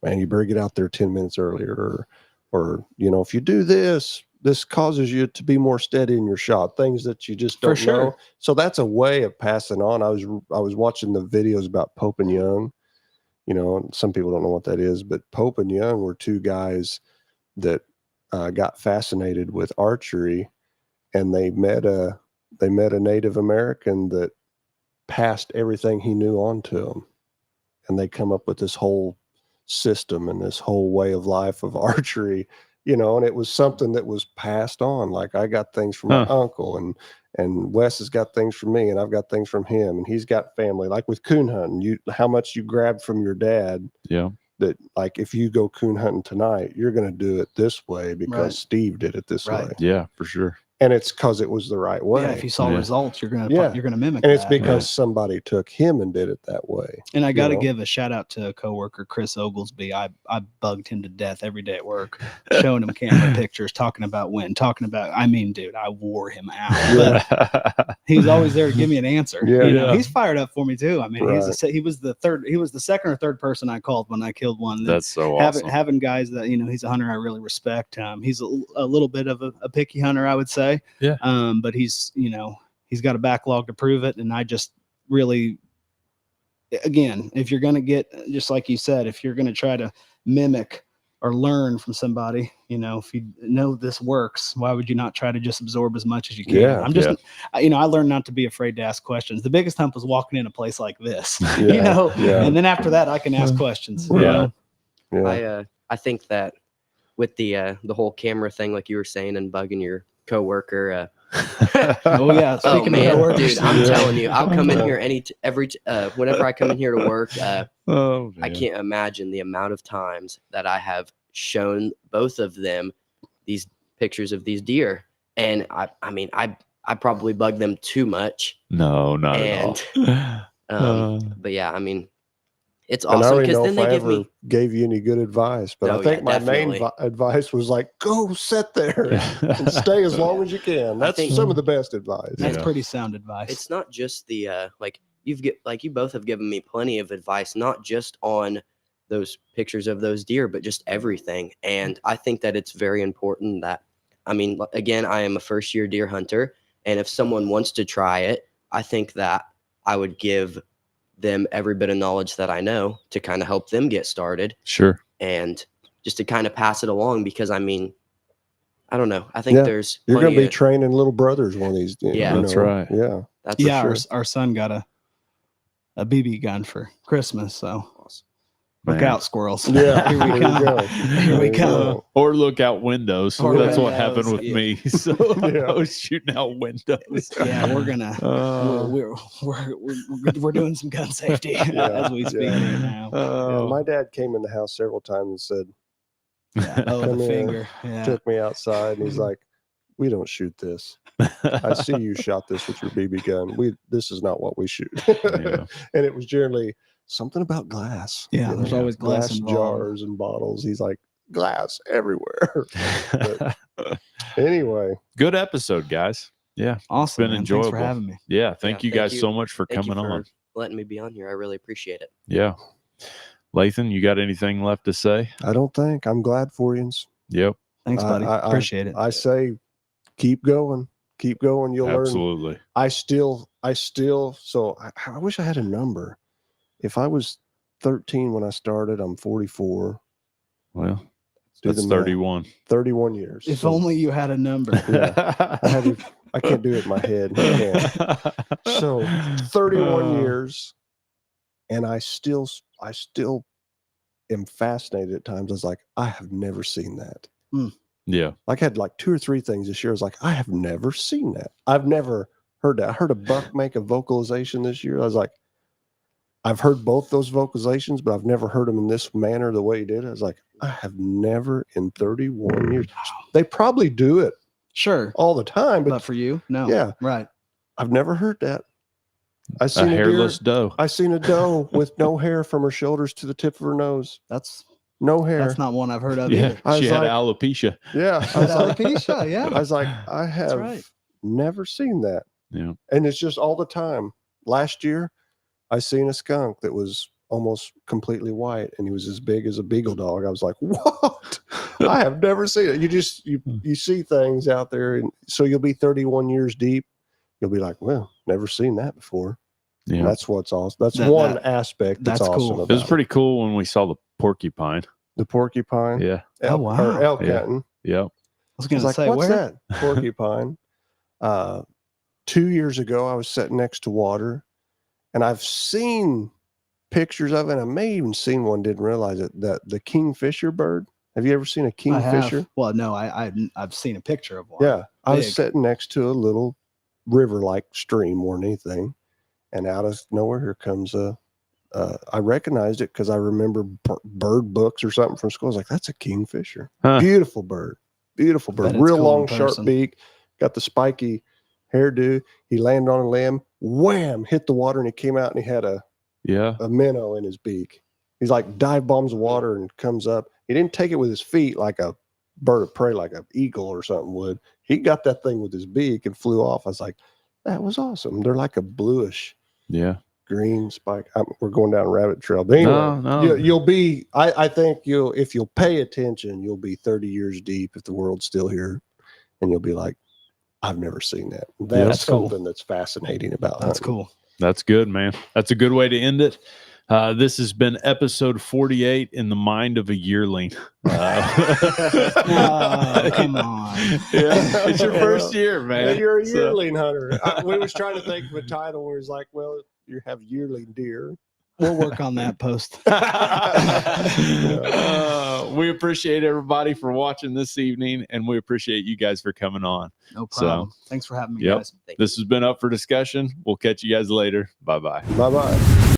man, you better get out there 10 minutes earlier. Or if you do this causes you to be more steady in your shot, things that you just don't know. So that's a way of passing on. I was watching the videos about Pope and Young, some people don't know what that is, but Pope and Young were 2 guys that got fascinated with archery, and they met a Native American that passed everything he knew on to them. And they come up with this whole system and this whole way of life of archery, and it was something that was passed on. Like, I got things from my uncle, and Wes has got things from me, and I've got things from him, and he's got family. Like with coon hunting, how much you grabbed from your dad. Yeah. That, like, if you go coon hunting tonight, you're going to do it this way because Steve did it this way. Yeah, for sure. and it's because it was the right way. Yeah, if you saw Yeah. results, you're gonna Yeah. you're gonna mimic and it's that. because somebody took him and did it that way. And I got to know? give a shout out to a coworker, Chris Oglesby. I bugged him to death every day at work, showing him camera pictures, talking about I mean, dude, I wore him out. But he's always there to give me an answer. Yeah. You know, Yeah. he's fired up for me too. I mean, Right. he was the second or third person I called when I killed one. That's so awesome. Having guys that, you know, he's a hunter I really respect. He's a little bit of a picky hunter, I would say. Yeah. But he's, you know, he's got a backlog to prove it. And I just really, again, if you're going to get, just like you said, if you're going to try to mimic or learn from somebody, you know, if you know this works, why would you not try to just absorb as much as you can? Yeah, I'm just, you know, I learned not to be afraid to ask questions. The biggest hump was walking in a place like this, Yeah, you know, yeah. and then after that, I can ask questions. You Yeah. know? Yeah. I think that with the whole camera thing, like you were saying, and bugging your coworker. Oh yeah. Oh Speaking of man, coworkers, dude, I'm Yeah. telling you, I'll come in here whenever I come in here to work. Oh, man. I can't imagine the amount of times that I have shown both of them these pictures of these deer, and I mean, I probably bug them too much. No, not And, at all. But yeah, I mean, it's And I awesome don't even because know then if they I give ever me. gave you any good advice, but No, I think yeah, my main definitely. advice was like, go sit there and stay as long as you can. That's think- some of the best advice. that's Yeah. pretty sound advice. It's not just the like you both have given me plenty of advice, not just on those pictures of those deer, but just everything. And I think that it's very important that, I mean, again, I am a first year deer hunter, and if someone wants to try it, I think that I would give them every bit of knowledge that I know to kind of help them get started Sure. and just to kind of pass it along, because I mean, I don't know. I think Yeah, there's You're going to be of- training little brothers one of these days. Yeah. That's right. Yeah. that's yeah, for sure. our son got a BB gun for Christmas, so Awesome. look Man. out, squirrels. Yeah. Here we There you come. go. Here There we you come. go. Or look out windows. Or That's what windows, happened with yeah. me. So Yeah. I was shooting out windows. Yeah, we're gonna we're doing some gun safety as we speak yeah. right now. Yeah, Oh. my dad came in the house several times and said, Yeah. Oh, Come the here. finger. Yeah. took me outside, and he's like, we don't shoot this. I see you shot this with your BB gun. This is not what we shoot. Yeah. And it was generally something about glass. Yeah, you there's know, always glass involved. jars and bottles. He's like, glass everywhere. Anyway, Good episode, guys. Yeah. Awesome. been Man. Thanks for enjoyable. having me. Yeah. Thank Yeah, you thank guys you. so much for Thank you coming for on. letting me be on here. I really appreciate it. Yeah. Lathan, you got anything left to say? I don't think. I'm glad for you. Yep. Thanks, buddy. I- Appreciate it. I say, keep going. Keep going. You'll learn. Absolutely. I still, so I wish I had a number. If I was 13 when I started, I'm 44, Well, Do that's the math. 31. 31 years. If So only you had a number. I can't do it in my head. I can't. So 31 years, and I still am fascinated at times. I was like, I have never seen that. Yeah. Like I had like 2 or 3 things this year. I was like, I have never seen that. I've never heard that. I heard a buck make a vocalization this year. I was like, I've heard both those vocalizations, but I've never heard them in this manner, the way he did it. I was like, I have never in 31 years. They probably do it Sure. all the time, But but for you, no. Yeah. Right. I've never heard that. I A seen a hairless deer. doe. I seen a doe with no hair from her shoulders to the tip of her nose. That's No hair. that's not one I've heard of Yeah. either. I She was had like- alopecia. Yeah. I was like, Alopecia, yeah. I was like, I have right. never seen that. Yeah. And it's just all the time. Last year, I seen a skunk that was almost completely white, and he was as big as a beagle dog. I was like, what? I have never seen it. You see things out there, and so you'll be 31 years deep. You'll be like, well, never seen that before. And Yeah. that's what's awesome. That's That- one that- aspect that's that's awesome cool. about It was pretty cool when we saw the porcupine. the porcupine. Yeah. Elk, Oh, wow. or elk Yeah. hunting. Yeah. I was I was gonna like, say what's where? that? Porcupine. 2 years ago, I was sitting next to water, and I've seen pictures of it. And I may even seen one, didn't realize it. The kingfisher bird. Have you ever seen a I kingfisher? have. Well, no, I've seen a picture of one. Yeah. I was Big. sitting next to a little river-like stream more than anything, and out of nowhere, here comes I recognized it because I remember bird books or something from school. I was like, that's a kingfisher. Huh. Beautiful bird. Beautiful Bet bird. it's Real cool in long, sharp person. beak. got the spiky hairdo. He landed on a limb, wham, hit the water, and he came out and he had a minnow in his beak. He's like dive bombs the water and comes up. He didn't take it with his feet like a bird of prey, like an eagle or something would. He got that thing with his beak and flew off. I was like, that was awesome. They're like a bluish green spike. We're going down a rabbit trail. But anyway, you'll be, I think if you'll pay attention, you'll be 30 years deep if the world's still here. And you'll be like, I've never seen that. That's something that's fascinating about That's hunting. cool. That's good, man. That's a good way to end it. This has been episode 48 in the mind of a yearling. Come on. It's your first year, man. Yeah, you're a yearling hunter. We was trying to think of a title where it's like, well, you have yearling deer. We'll work on that post. We appreciate everybody for watching this evening, and we appreciate you guys for coming on. No problem. Thanks for having me, Yep. guys. This has been Up for Discussion. We'll catch you guys later. Bye-bye. Bye-bye.